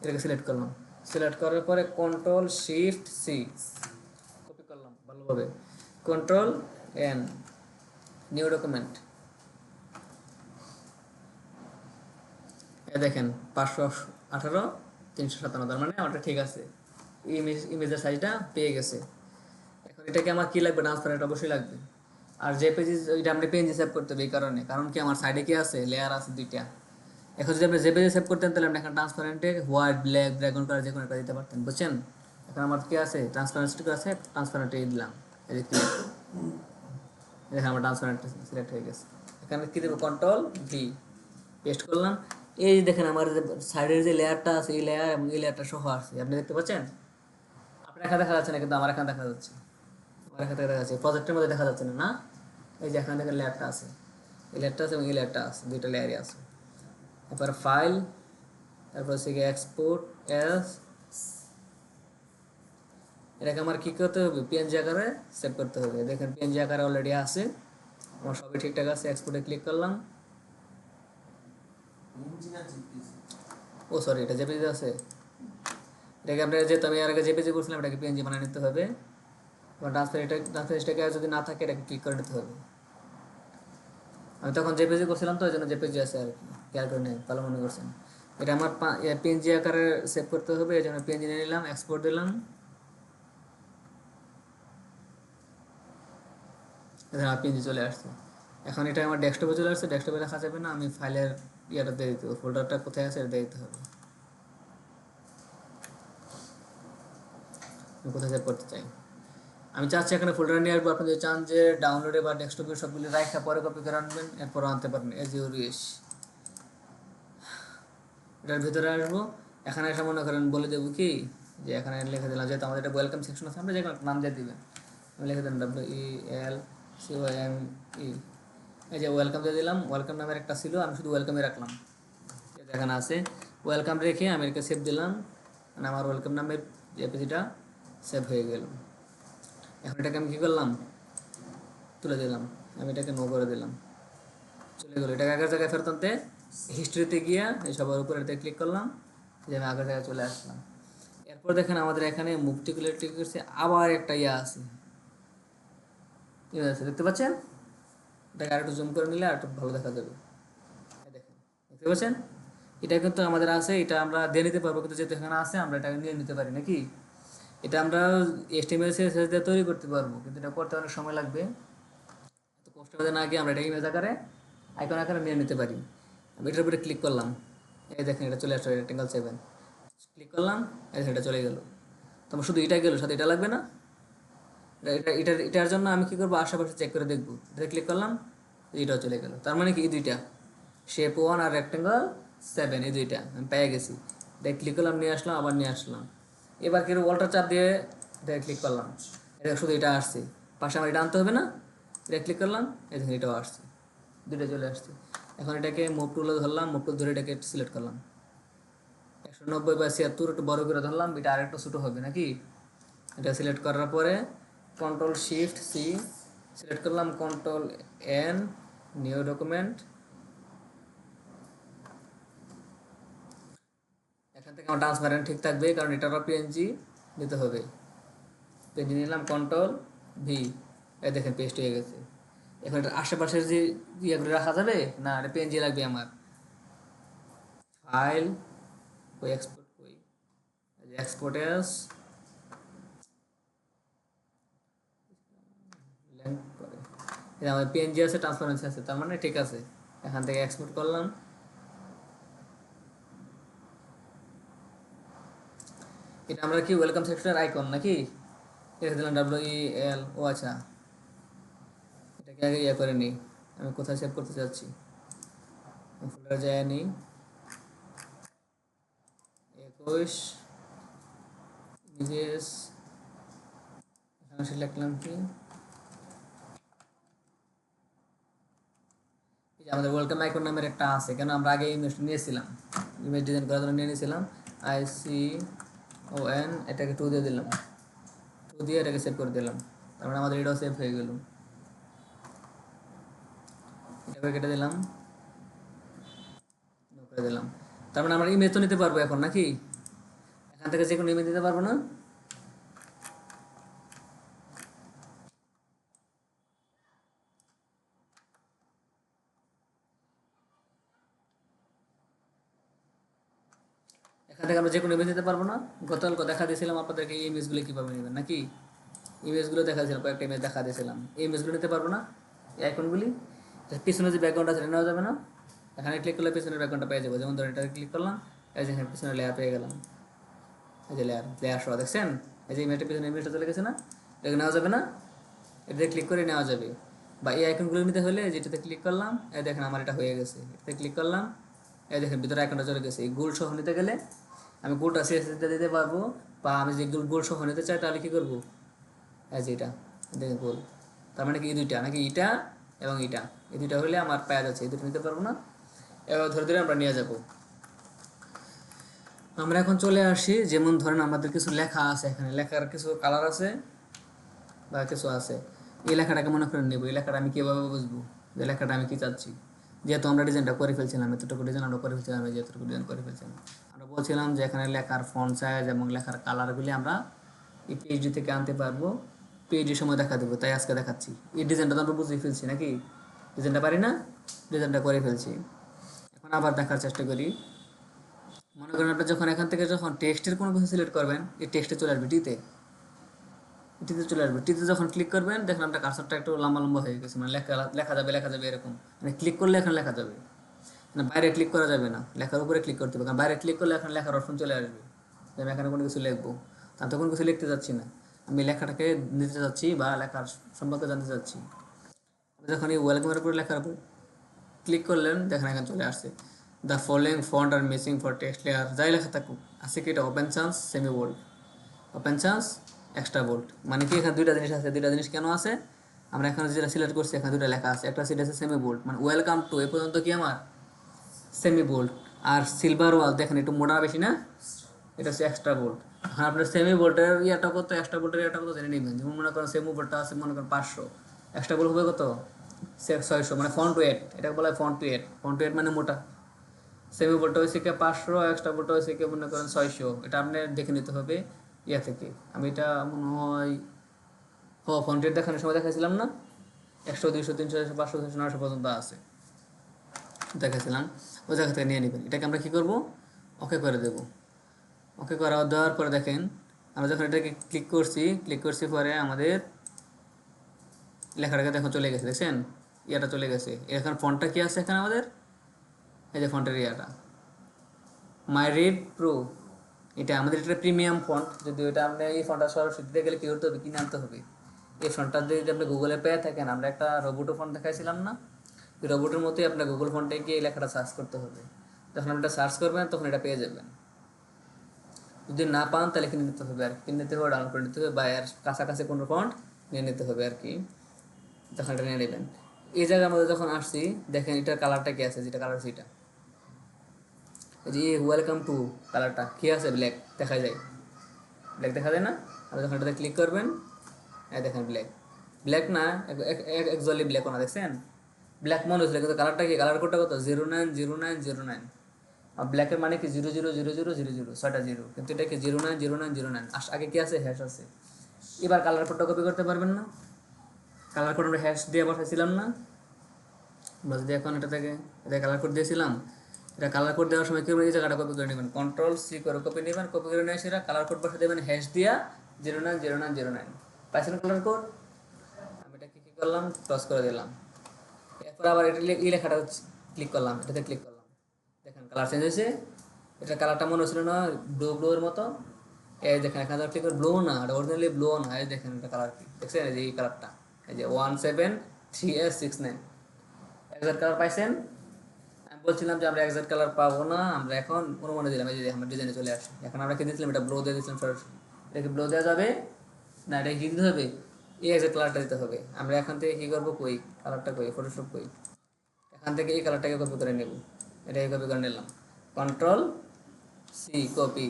এটাকে সিলেক্ট করলাম, সিলেক্ট করার পরে Ctrl+Shift+C কপি করলাম ভালোভাবে, Ctrl+N, নিউ ডকুমেন্ট। এ দেখেন 518, 357, তার মানে আমারটা ঠিক আছে, ইমেজের সাইজটা পেয়ে গেছে। এখন এটাকে আমার কী লাগবে, ট্রান্সপারেন্ট অবশ্যই লাগবে। আর জেপিজি, এটা আপনি পেনজি সেভ করতে হবে, এই কারণে, কারণ কি আমার সাইডে কি আছে, লেয়ার আছে দুইটা। এখন যদি আপনি জেপিজি সেভ করতেন, তাহলে আপনি এখন ট্রান্সপারেন্টে হোয়াইট, ব্ল্যাক, ব্যাকগ্রাউন্ড কালার যে কোনো একটা দিতে পারতেন, বুঝছেন? এখন আমার কি আছে, ট্রান্সপারেন্সি আছে, ট্রান্সপারেন্টে দিলাম, এই যে দেখেন আমার ট্রান্সপারেন্ট সিলেক্ট হয়ে গেছে। এখানে কী দেবো, Ctrl+V, পেস্ট করলাম। এই যে দেখেন আমার যে সাইডের যে লেয়ারটা আছে, এই লেয়ার এবং এই লেয়ারটা সহ আসছে, আপনি দেখতে পাচ্ছেন? আপনার এখানে দেখা যাচ্ছে না, কিন্তু আমার এখানে দেখা যাচ্ছে, আমার এখানে দেখা যাচ্ছে, প্রজেক্টের মধ্যে দেখা যাচ্ছে না, না? এই যে এখানে দেখেন লেয়ারটা আছে, এই লেয়ারটা আছে এবং এই লেয়ারটা আছে, দুইটা লেয়ারই আছে। তারপর ফাইল, তারপর হচ্ছে গিয়ে এক্সপোর্ট এস, এটাকে আমার কী করতে হবে, পিএনজি আকারে সেভ করতে হবে। দেখেন পিএনজি আকারে অলরেডি আছে, আমার সবই ঠিকঠাক আছে। এক্সপোর্টে ক্লিক করলাম, ও সরি, এটা জেপিজি আছে। এটাকে আপনার, যেহেতু আমি আর আগে জেপিজি করছিলাম, এটাকে পিএনজি বানিয়ে নিতে হবে। এবং ট্রান্সফারটাকে যদি না থাকে, এটাকে ক্লিক করে নিতে হবে। আমি তখন জেপিজি করছিলাম, তো ওই জন্য জেপিজি আছে আর কি, খেয়াল করে নেই, ভালো মনে করছেন। এটা আমার পিএনজি আকারে সেভ করতে হবে, এই জন্য পিএনজি নিয়ে নিলাম, এক্সপোর্ট দিলাম, এখানে পিএনজি চলে আসছে। এখন এটা আমার ডেস্কটপে চলে আসছে, ডেস্কটপে দেখা যাবে না, আমি ফাইলের ইয়েটা দিয়ে দিতে হবে, ফোল্ডারটা কোথায় আছে এটা দিয়ে দিতে হবে, আমি কোথায় সেভ করতে চাই। আমি চাচ্ছি এখানে ফোল্ডার নিয়ে আসবো, আপনি যদি চান যে ডাউনলোডে বা ডেস্কটপে সবগুলি রাখা পরে কপি করে আনবেন, এরপর আনতে পারবেন, এজ ইউ উইশ। এটার ভিতরে আসবো। এখানে এসে মনে করেন বলে দেবো কি যে এখানে লিখে দিলাম, যেহেতু আমাদের এটা ওয়েলকাম সেকশন আছে, আমরা যে কোনো নাম দিয়ে দিবেন। আমি লিখে দিলাম WELCOME। এই যে ওয়েলকাম দিয়ে দিলাম, ওয়েলকাম নামের একটা ছিল, আমি শুধু ওয়েলকামে রাখলাম। এখানে আছে ওয়েলকাম রেখে আমি এটাকে সেভ দিলাম, মানে আমার ওয়েলকাম নামের যে পেজটা সেভ হয়ে গেল। এখন এটাকে আমি কী করলাম, তুলে দিলাম, আমি এটাকে নো করে দিলাম, চলে গেলো। এটাকে আগের জায়গায় ফেরত আনতে হিস্ট্রিতে গিয়া এই সবার উপরে এটাতে ক্লিক করলাম, যে আমি আগের জায়গায় চলে আসলাম। এরপর দেখেন আমাদের এখানে মুভটি ক্লিক করছে, আবার একটা আছে, আছে দেখতে পাচ্ছেন? এটাকে আরেকটু জুম করে নিলে আরেকটু ভালো দেখা যাবে। দেখেন, দেখতে পাচ্ছেন? এটা কিন্তু আমাদের আছে, এটা আমরা দিয়ে নিতে পারবো, কিন্তু যেহেতু এখানে আছে আমরা এটাকে নিয়ে নিতে পারি নাকি। এটা আমরা HTML CSS দিয়ে তৈরি করতে পারবো, কিন্তু এটা করতে অনেক সময় লাগবে। তো কষ্ট হবে না, গিয়ে আমরা এটা ইমেজ আকারে আইকন আকারে নিয়ে নিতে পারি। আমি এটার উপরে ক্লিক করলাম, এই দেখেন এটা চলে আসলো, রেক্টেঙ্গেল 7 ক্লিক করলাম, এই এটা চলে গেল। তো আমার শুধু এটা গেল, সাথে এটা লাগবে না? এটার জন্য আমি কী করবো, আশেপাশে চেক করে দেখবো। এটা ক্লিক করলাম, এটাও চলে গেল। তার মানে কি এই দুইটা শেপ 1 আর রেক্টেঙ্গল 7 এই দুইটা আমি পেয়ে গেছি। এটা ক্লিক করলাম, নিয়ে আসলাম, আবার নিয়ে আসলাম। এবার কি ওয়াল্টার চাপ দিয়ে এটা ক্লিক করলাম, এটা শুধু এটা আসছে, পাশে আমার এটা আনতে হবে না। এটা ক্লিক করলাম, এই দেখুন এটাও আসছে, দুটো চলে আসছে। এখন এটাকে মুভ টুলে ধরলাম, মুভ টুল ধরে এটাকে সিলেক্ট করলাম, 190/76 একটু বড় করে ধরলাম, এটা আরেকটু ছোটো হবে নাকি। এটা সিলেক্ট করার পরে Ctrl+Shift+C সিলেক্ট করলাম, Ctrl+N নিউ ডকুমেন্ট। এখান থেকে আমার ট্রান্সপারেন্ট ঠিক থাকবে, কারণ এটারও PNG দিতে হবে। PNG নিলাম, Ctrl+V, এই দেখেন পেস্ট হয়ে গেছে। এখন এটার আশেপাশের যে ইয়েগুলো রাখা যাবে না, এটা PNG লাগবে আমার। ফাইল ওই এক্সপোর্ট কই, এক্সপোর্ট এস লেন্থ করে, এটা আমার PNG আছে, ট্রান্সপারেন্সি আছে, তার মানে ঠিক আছে। এখান থেকে এক্সপোর্ট করলাম। এটা আমরা কি ওয়েলকাম সেকশনের আইকন নাকি, রেখে দিলাম WEL। ও আচ্ছা, এটাকে আগে ইয়ে করে নিই, আমি কোথায় সেভ করতে চাচ্ছি, ফোল্ডারে যায় নিই, 21 ইমেজেস, এখানে লিখলাম কি, এই যে আমাদের ওয়েলকাম আইকন নামের একটা আছে, কেন আমরা আগে ইমেজটা নিয়েছিলাম, ইমেজ ডিজাইন করার জন্য নিয়ে নিয়েছিলাম। ICON, এটাকে 2 দিয়ে দিলাম, 2 দিয়ে এটাকে সেভ করে দিলাম, তারপরে আমাদের এটাও সেভ হয়ে গেল। এটাকে কেটে দিলাম, করে দিলাম। তার মানে আমরা ইমেজ তো নিতে পারবো এখন নাকি, এখান থেকে যে কোনো ইমেজ দিতে পারবো না। এখান থেকে আমরা যে কোনো ইমেজ দিতে পারবো না। গতকালকে দেখা দিয়েছিলাম আপনাদেরকে এই ইমেজগুলো কীভাবে নেবেন নাকি, ইমেজগুলো দেখা দিয়েছিলাম, কয়েকটা ইমেজ দেখা দিয়েছিলাম, এই ইমেজগুলো নিতে পারবো না, এই আইকনগুলি। পিছনে যে ব্যাকগ্রাউন্ড আছে নেওয়া যাবে না, এখানে ক্লিক করলে পিছনের ব্যাকগ্রাউন্ডটা পেয়ে যাবো। যেমন ধরুন এটা ক্লিক করলাম, এই যে পিছনের লেয়ার পেয়ে গেলাম, এই যে লেয়ার সহ দেখছেন, এই যে ইমেজটা পিছনে ইমেজটা চলে গেছে না, এটাকে নেওয়া যাবে না, এটাতে ক্লিক করে নেওয়া যাবে। বা এই আইকনগুলো নিতে হলে যেটাতে ক্লিক করলাম, এই দেখেন আমার এটা হয়ে গেছে, এটাতে ক্লিক করলাম, এই দেখেন ভিতরে আইকনটা চলে গেছে। এই গোল সহ নিতে গেলে আমি গোলটা CSS দিতে পারবো, বা আমি যে গোল সহ নিতে চাই তাহলে কী করবো, এই যে এটা দেখেন গোল, তার মানে কি এই দুইটা নাকি, এটা এবং এটা, এই দুইটা হলে আমার পাওয়া যাচ্ছে, এই দুটো নিতে পারবো না। এবার ধরে ধরে আমরা নিয়ে যাব। আমরা এখন চলে আসি, যেমন ধরেন আমাদের কিছু লেখা আছে, এখানে লেখার কিছু কালার আছে বা কিছু আছে, এই লেখাটাকে মনে করে নেব, এই লেখাটা আমি কীভাবে বুঝবো যে লেখাটা আমি কী চাচ্ছি। যেহেতু আমরা ডিজাইনটা করে ফেলছিলাম, এতটুকু ডিজাইন আমরা করে ফেলছিলাম, যেতটুকু ডিজাইন করে ফেলছিলাম, আমরা বলছিলাম যে এখানে লেখার ফন্ট সাইজ এবং লেখার কালারগুলি আমরা এই PhD থেকে আনতে পারবো, PhD সময় দেখা দেবো, তাই আজকে দেখাচ্ছি। এই ডিজাইনটা তো আমরা বুঝিয়ে ফেলছি নাকি, ডিজাইনটা পারি না, ডিজাইনটা করে ফেলছি। এখন আবার দেখার চেষ্টা করি। মনে করেন আপনি যখন এখান থেকে যখন টেক্সটের কোনো কিছু সিলেক্ট করবেন, এই টেক্সটে চলে আসবে টিতে চলে আসবে। টিতে যখন ক্লিক করবেন দেখেন আপনার কার্সরটা একটু লম্বা লম্বা হয়ে গেছে, মানে লেখা যাবে এরকম, মানে ক্লিক করলে এখানে লেখা যাবে, মানে বাইরে ক্লিক করা যাবে না, লেখার উপরে ক্লিক করতে হবে, কারণ বাইরে ক্লিক করলে এখন লেখার অপশন চলে আসবে, যে আমি এখানে কোনো কিছু লিখবো, তার তো কোনো কিছু লিখতে যাচ্ছি না, আমি লেখাটাকে নিতে যাচ্ছি বা লেখার সম্পর্কে জানতে চাচ্ছি। যখন এই ওয়েলকামের উপরে লেখার উপর ক্লিক করলেন দেখেন এখানে চলে আসছে, the following font are missing for text layer, যাই লেখা থাকুক আছে কি এটা Open Sans semi bold, Open Sans extra bold, মানে কি এখানে দুইটা জিনিস আছে। দুইটা জিনিস কেন আছে, আমরা এখানে যেটা সিলেক্ট করছি এখানে দুটো লেখা আছে, একটা সিট আছে সেমি বোল্ড, মানে ওয়েলকাম টু এ পর্যন্ত কি আমার সেমি বোল্ড, আর সিলভার ওয়াল দেখেন একটু মোটা বেশি না, এটা হচ্ছে এক্সট্রা বোল্ড। হ্যাঁ আপনার সেমি বোল্টের ইয়াটা কত, এক্সট্রা বোল্টের ইয়াটা কত জেনে নেবেন। যেমন মনে করেন সেমি বোল্টটা আছে মনে করেন 500, এক্সট্রা বোল্ট হবে কত 600, মানে ফন্ট ওয়েট, এটা বলা হয় ফন্ট ওয়েট। ফন্ট ওয়েট মানে মোটা। সেমি বোল্টটা হয়েছে কি 500, এক্সট্রা বোল্টটা হয়েছে কি মনে করেন 600, এটা আপনি দেখে নিতে হবে ইয়া থেকে। আমি এটা মনে হয় ফন্ট ওয়েট দেখানোর সময় দেখাইছিলাম না, 100 200 300 400 500 600 900 পর্যন্ত আছে দেখাইছিলাম, ওই জায়গা থেকে নিয়ে নেবেন। এটাকে আমরা কী করবো, ওকে করে দেবো। ওকে করা দেওয়ার পরে দেখেন আমরা যখন এটাকে ক্লিক করছি পরে আমাদের লেখাটাকে দেখো চলে গেছে, দেখছেন ইয়াটা চলে গেছে। এখন ফন্টটা কি আছে এখানে আমাদের, এই যে ফন্টের ইয়াটা মাই রিড প্রো, এটা আমাদের এটা প্রিমিয়াম ফন্ট। যদি ওইটা আপনি এই ফন্টটা সরাসরি দিতে গেলে কী করতে হবে, কিনে আনতে হবে। এই ফন্টটা যদি আপনি গুগলে পেয়ে থাকেন, আমরা একটা রোবোটো ফন্ট দেখাইছিলাম না, ওই রোবোটের মতোই আপনার গুগল ফন্টে গিয়ে এই লেখাটা সার্চ করতে হবে। যখন আপনি এটা সার্চ করবেন তখন এটা পেয়ে যাবেন। যদি না পান তাহলে কিনে নিতে হবে আর কিনে নিতে হবে, ডাউনলোড করে নিতে হবে, বা এর কাছাকাছি কোনো ফন্ট নিয়ে নিতে হবে আর কি, তখন এটা নিয়ে নেবেন। এই জায়গার মধ্যে যখন আসছি দেখেন এটার কালারটা কি আছে, যেটা কালার সেটা এই যে ওয়েলকাম টু কালারটা কী আছে, ব্ল্যাক দেখা যায়, ব্ল্যাক দেখা যায় না। আপনি যখন এটাতে ক্লিক করবেন এই দেখেন ব্ল্যাক, ব্ল্যাক না একজলি ব্ল্যাকও না, দেখছেন ব্ল্যাক মনে হচ্ছিল, কিন্তু কালারটা কি, কালার কোডটা কত 090909। আর ব্ল্যাকের মানে কি 000000, 6টা জিরো, কিন্তু এটা কি 090909। আগে কি আছে, হ্যাশ আছে। এবার কালার কোডটা কপি করতে পারবেন না, কালার কোড আমরা হ্যাশ দিয়ে বসাইছিলাম না, আমরা যদি এখন এটা থেকে এটা কালার কোড দিয়েছিলাম, এটা কালার কোড দেওয়ার সময় কি এই জায়গাটা কপি করে নেবেন, Ctrl+C করে কপি নেবেন, কপি করে নিয়ে সেটা কালার কোড বসে দেবেন হ্যাশ দিয়া 090909। পাইছেন কালার কোড, আমি এটা কী করলাম, ক্রস করে দিলাম। এরপর আবার এটা এই লেখাটা ক্লিক করলাম, এটাতে ক্লিক করলাম, দেখেন কালার চেঞ্জ হয়েছে। এটা কালারটা মনে হচ্ছিল না ব্লু এর মতো, এই দেখেন এখানে ক্লিক করে ব্লু না, এটা অরিজিনালি ব্লু না, এই দেখেন এটা কালার কি দেখছেন, এই যে এই কালারটা, এই যে 173S69 এক্সাক্ট কালার পাইছেন। আমি বলছিলাম যে আমরা এক্সাক্ট কালার পাবো না, আমরা এখন অনুমানে দিলাম, এই যে আমার ডিজাইনে চলে আসে। এখন আমরা কি দিয়েছিলাম, এটা ব্লু দিয়ে দিয়েছিলাম সরাসরি, এটাকে ব্লু দেওয়া যাবে না, এটা কি দিতে হবে, এই এক্সাক্ট কালারটা দিতে হবে। আমরা এখান থেকে কী করবো, কই কালারটা কই, ফটোশপ কই, এখান থেকে এই কালারটাকে কপি করে নেব, এটাকে কপি করে নিলাম, Ctrl+C কপি,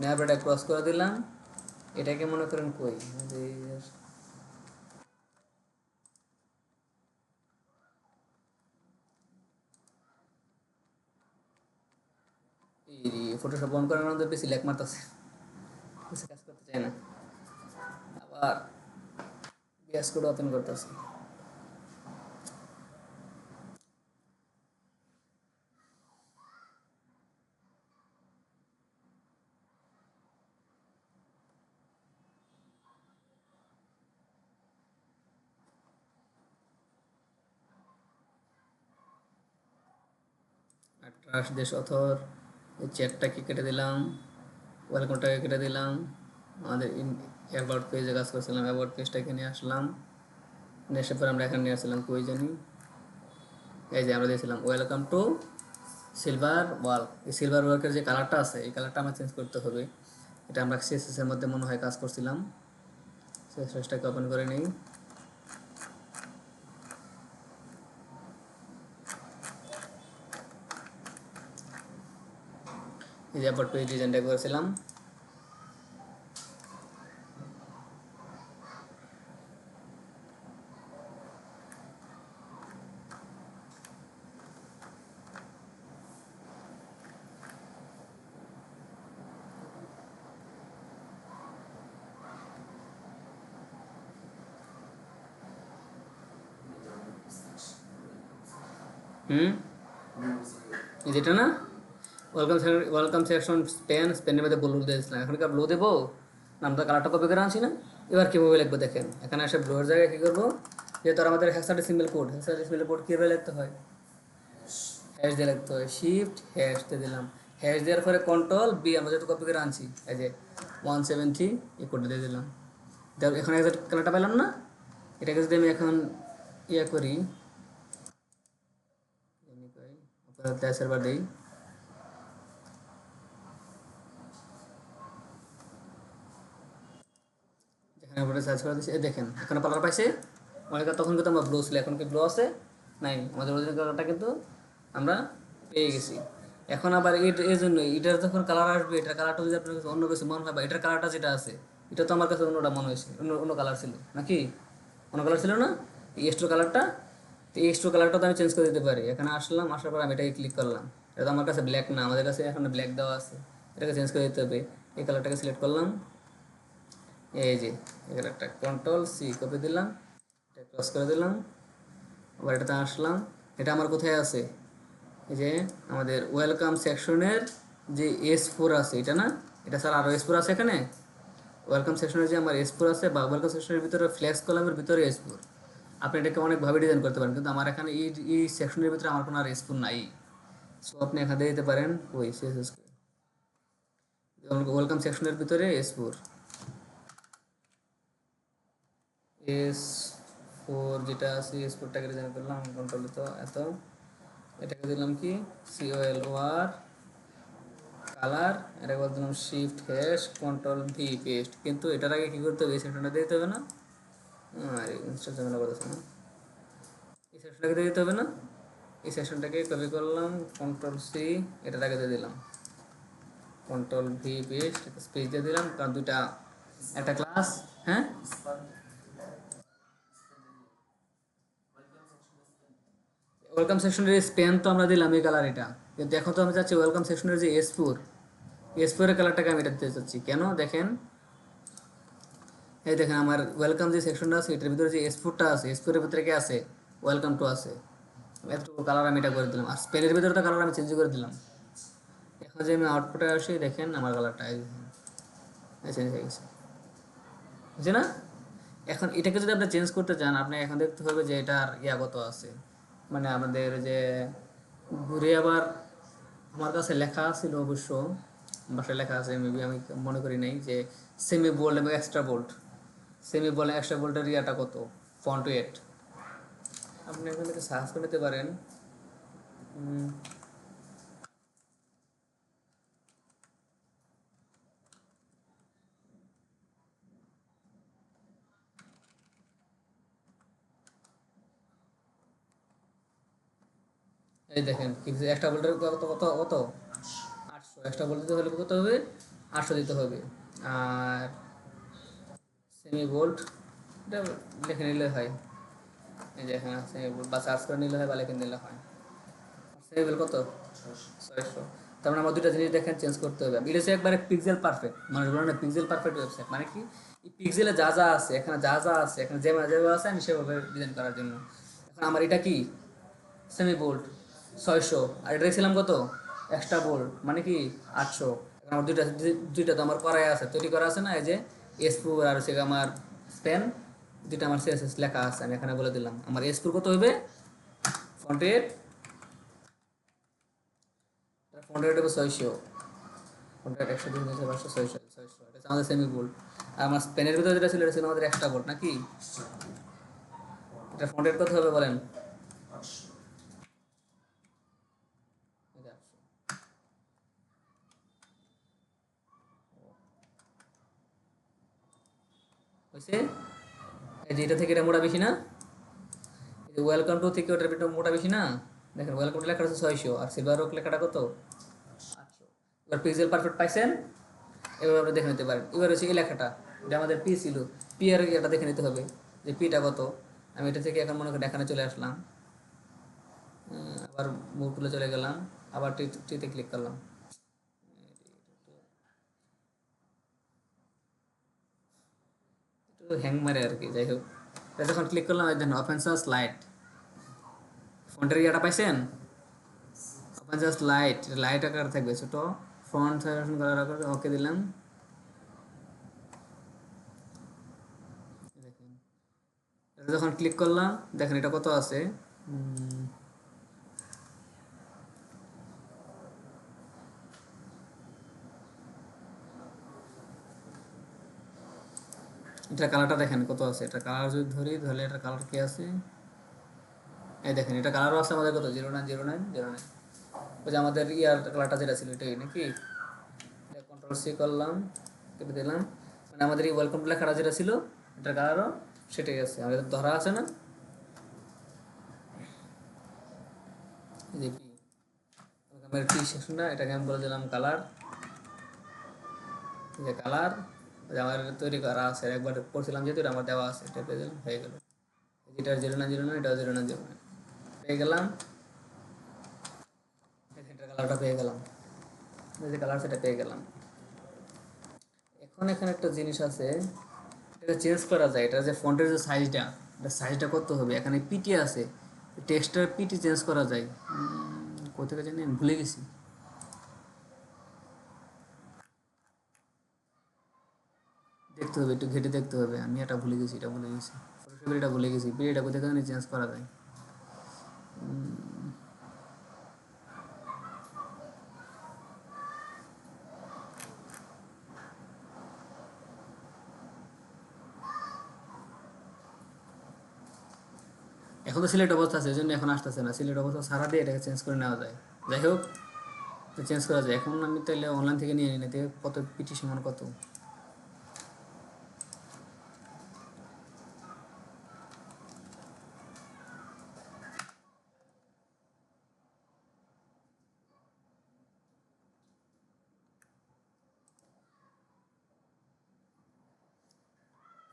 নেওয়ার পর এটা ক্রস করে দিলাম। এটাকে মনে করেন কই, এই ফটোশপ অন করার মধ্যে বেশি ল্যাক মারতেছে, কিছু কাজ করতে চাই না, আবার বিএস কোড ওপেন করতেছে। আর ট্রাস্ট দেশ অথর, এই চ্যাটটাকে কেটে দিলাম, ওয়েলকামটাকে কেটে দিলাম, আমাদের অ্যাবাউট পেজে কাজ করছিলাম, অ্যাবাউট পেজটাকে নিয়ে আসলাম, নিয়ে আসার পর আমরা এখানে নিয়ে আসলাম কই জানি, এই যে আমরা দিয়েছিলাম ওয়েলকাম টু সিলভার ওয়াল। এই সিলভার ওয়ার্কের যে কালারটা আছে এই কালারটা আমরা চেঞ্জ করতে হবে। এটা আমরা সিএসএস এর মধ্যে মনে হয় কাজ করছিলাম, সিএসএসটাকে ওপেন করে নিই। এই যে অ্যাবাউট পেজ ডিজাইনটা করেছিলাম, যেটা না ওয়েলকাম সেকশন স্পেনের মধ্যে ব্লু দিয়েছিলাম, এখনকার ব্লু দেবো না, আমরা কালারটা কপি করে আনছি না। এবার কীভাবে লিখবো দেখেন, এখানে এসে ব্লুর জায়গায় কী করবো, যেহেতু আমাদের হেক্সাডেসিমাল কোড কীভাবে লিখতে হয়, হ্যাশ দিয়ে লিখতে হয়, শিফট হ্যাশ দিয়ে দিলাম, হ্যাশ দেওয়ার পরে Ctrl+B আমরা যেহেতু কপি করে আনছি, এই যে 173 এই কোডটা দিয়ে দিলাম। এখন এক্সাক্ট কালারটা পেলাম না, এটাকে যদি আমি এখন ইয়ে করি, দেশের বার দিই, এখানে উপরে সার্চ করে দিচ্ছি, দেখেন এখানে কালার পাইছে। অনেক তখন কিন্তু আমরা ব্লু ছিল, এখন কি ব্লু আছে? নাই, আমাদের অরিজিনাল কালারটা কিন্তু আমরা পেয়ে গেছি। এখন আবার এই জন্য এটার যখন কালার আসবে, এটার কালারটা যদি আপনার কাছে অন্য কিছু মনে হয়, বা এটার কালারটা যেটা আছে এটা তো আমার কাছে অন্যটা মনে হয়েছে, অন্য অন্য কালার ছিল নাকি? অন্য কালার ছিল না এই এক্সট্রা কালারটা? তো এই এক্সট্রা কালারটা তো আমি চেঞ্জ করে দিতে পারি। এখানে আসলাম, আসার পর আমি এটাকে ক্লিক করলাম। এটা তো আমার কাছে ব্ল্যাক না, আমাদের কাছে এখন ব্ল্যাক দেওয়া আছে, এটাকে চেঞ্জ করে দিতে হবে। এই কালারটাকে সিলেক্ট করলাম, এই যে এখানে একটা কন্ট্রোল সি কপি দিলাম, এটা ক্রস করে দিলাম, আবার এটাতে আসলাম। এটা আমার কোথায় আছে? এই যে আমাদের ওয়েলকাম সেকশনের যে S4 আছে, এটা না? এটা স্যার আরও S4 আছে এখানে। ওয়েলকাম সেকশনের যে আমার S4 আছে, বা ওয়েলকাম সেকশনের ভিতরে ফ্লেক্স কলামের ভিতরে S4, আপনি এটাকে অনেকভাবে ডিজাইন করতে পারেন, কিন্তু আমার এখানে এই সেকশনের ভিতরে আমার কোনো আর S4 নাই। সো আপনি এখানে দিয়ে দিতে পারেন ওই CSS ওয়েলকাম সেকশনের ভিতরে S4, S4 যেটা আছে, S4টাকে ডিজাইন করলাম কন্ট্রোল তো এত, এটাকে দিলাম কি COLOR কালার, এটাকে বল দিলাম shift hash control V paste. কিন্তু এটার আগে কী করতে হবে? এই সেকশনটা দিতে হবে না? আরে ইনস্টল ঝামেলা করেছে না, এই সেকশনটাকে দিয়ে দিতে হবে না? এই সেকশনটাকে কপি করলাম, কন্ট্রোল সি, এটার আগে দিয়ে দিলাম কন্ট্রোল ভি পেস্ট, স্পেস দিয়ে দিলাম, কারণ দুইটা একটা ক্লাস। হ্যাঁ, ওয়েলকাম সেকশনের স্প্যান তো আমরা দিলাম এই কালার এটা, কিন্তু এখন তো আমি চাচ্ছি ওয়েলকাম সেকশনের যে S4 এর কালারটাকে আমি এটা দিতে চাচ্ছি। কেন দেখেন, এই দেখেন আমার ওয়েলকাম যে সেকশনটা আছে এটার ভিতরে যে S4টা আছে, S4 এর ভিতরে কি আছে? ওয়েলকাম টু আছে। এতটুকু কালার আমি এটা করে দিলাম, আর স্পেনের ভিতরে তো কালার আমি চেঞ্জ করে দিলাম। এখন যে আমি আউটপুটে আসি, দেখেন আমার কালারটা চেঞ্জ হয়ে গেছে, বুঝছে না? এখন এটাকে যদি আপনি চেঞ্জ করতে চান, আপনি এখন দেখতে হবে যে এটার কত আছে, মানে আমাদের যে ঘুরে আবার, আমার কাছে লেখা ছিল অবশ্য, বাসায় লেখা আছে, মেবি আমি মনে করি নাই যে সেমি বোল্ড এবং extra bold, semi bold extra বোল্ডের কত, ফন্ট ওয়েট। আপনি এখান থেকে সার্চ করে নিতে পারেন। এই দেখেন একটা বোল্ডের কত কত কত 800, একটা বোল্ট দিতে হলে কত হবে? 800 দিতে হবে। আর সেমি বোল্ট এটা লিখে নিলে হয়, এই যে হ্যাঁ সেমি বোল্ট, বা সার্চ করে নিলে হয়, বা লিখে নিলে হয়। সেমি বোল্ট কত? 600। তার মানে আমার দুইটা জিনিস দেখেন চেঞ্জ করতে হবে। এটা হচ্ছে একবারে পিক্সেল পারফেক্ট, মানে বলো না পিক্সেল পারফেক্ট ওয়েবসাইট, মানে কি এই পিক্সেলে যা যা আছে, এখানে যা যা আছে, এখানে যেভাবে আছে আমি সেভাবে ডিজাইন করার জন্য। এখন আমার এটা কি সেমি বোল্ট 600, আর এটা দেখছিলাম কত এক্সট্রা বোল্ট, মানে কি 800। এখন আমার দুইটা দুইটা তো আমার করাই আছে, তৈরি করা আছে না, এই যে S4 আর হচ্ছে আমার স্প্যান, দুইটা আমার CSS লেখা আছে, আমি এখানে বলে দিলাম। আমার S4 কত হবে? ফন্টের ফন্টের হবে 600, ফন্টের 100 200 500 600 এটা হচ্ছে আমাদের সেমি বোল্ট। আর আমার স্প্যানের ভিতরে যেটা ছিল এটা ছিল আমাদের এক্সট্রা বোল্ট নাকি? এটা ফন্টের কত হবে বলেন? এটা 800 হয়েছে। এই যে এটা থেকে এটা মোটা বেশি না? এই যে ওয়েলকাম টু থেকে ওটার ভিতরে মোটা বেশি না? দেখেন ওয়েলকাম টু লেখাটা হচ্ছে 600, আর সিলভার রক লেখাটা কত? 800। এবার পিক্সেল পারফেক্ট পাইছেন, এবার আপনি দেখে নিতে পারেন। এবার হচ্ছে এই লেখাটা, এটা আমাদের পি ছিল, পি আর এটা দেখে নিতে হবে যে পিটা কত। আমি এটা থেকে এখন মনে করি এখানে চলে আসলাম, আবার মুভ টুলে চলে গেলাম, আবার টিতে ক্লিক করলাম। একটু হ্যাং মারে আর কি, যাই হোক। এটা যখন ক্লিক করলাম, এই দেখেন অফেন্সাস লাইট, ফন্টের পাইছেন? অফেন্সাস লাইট, লাইট আকার থাকবে ছোট, ফন্ট সাজেশন করার আকার ওকে দিলাম। দেখেন এটা যখন ক্লিক করলাম, দেখেন এটা কত আছে। এটা কালারটা দেখেন কত আছে, এটা কালার যদি ধরি, তাহলে এটা কালার কি আছে, এই দেখেন এটা কালারও আছে আমাদের কত 090909। ওই যে আমাদের কালারটা যেটা ছিল এটাই নাকি? কন্ট্রোল সি করলাম, কেটে দিলাম, মানে আমাদের এই ওয়েলকাম লেখাটা যেটা ছিল এটার কালারও সেটাই আছে, আমাদের ধরা আছে না, এই যে পি, আমার পি সেকশনটা, এটাকে আমি বলে দিলাম কালার, এই যে কালার, আমার তৈরি করা আছে, একবার করছিলাম যেহেতু এটা আমার দেওয়া আছে, এটা পেয়ে দিলাম, হয়ে গেল। এটা 0909, এটাও 0909 পেয়ে গেলাম, এটার কালারটা পেয়ে গেলাম, এই যে কালার সেটা পেয়ে গেলাম। এখন এখানে একটা জিনিস আছে, এটা চেঞ্জ করা যায়, এটা যে ফন্টের যে সাইজটা, এটা সাইজটা কত হবে, এখানে পিটি আছে, টেক্সটার পিটি চেঞ্জ করা যায়, কোথায় জানি আমি ভুলে গেছি, দেখতে হবে, একটু ঘেটে দেখতে হবে, আমি এটা ভুলে গেছি, এটা ভুলে গেছি, ফটোশপের এটা ভুলে গেছি, পিটিটা কোথায় জানি চেঞ্জ করা যায়। এখন তো সিলেক্ট অবস্থা আছে, এই জন্য এখন আসতেছে না, সিলেক্ট অবস্থা সারা দিয়ে এটাকে চেঞ্জ করে নেওয়া যায়। যাই হোক, চেঞ্জ করা যায়, এখন আমি তাহলে অনলাইন থেকে নিয়ে নিতে, কত পিটি সমান কত,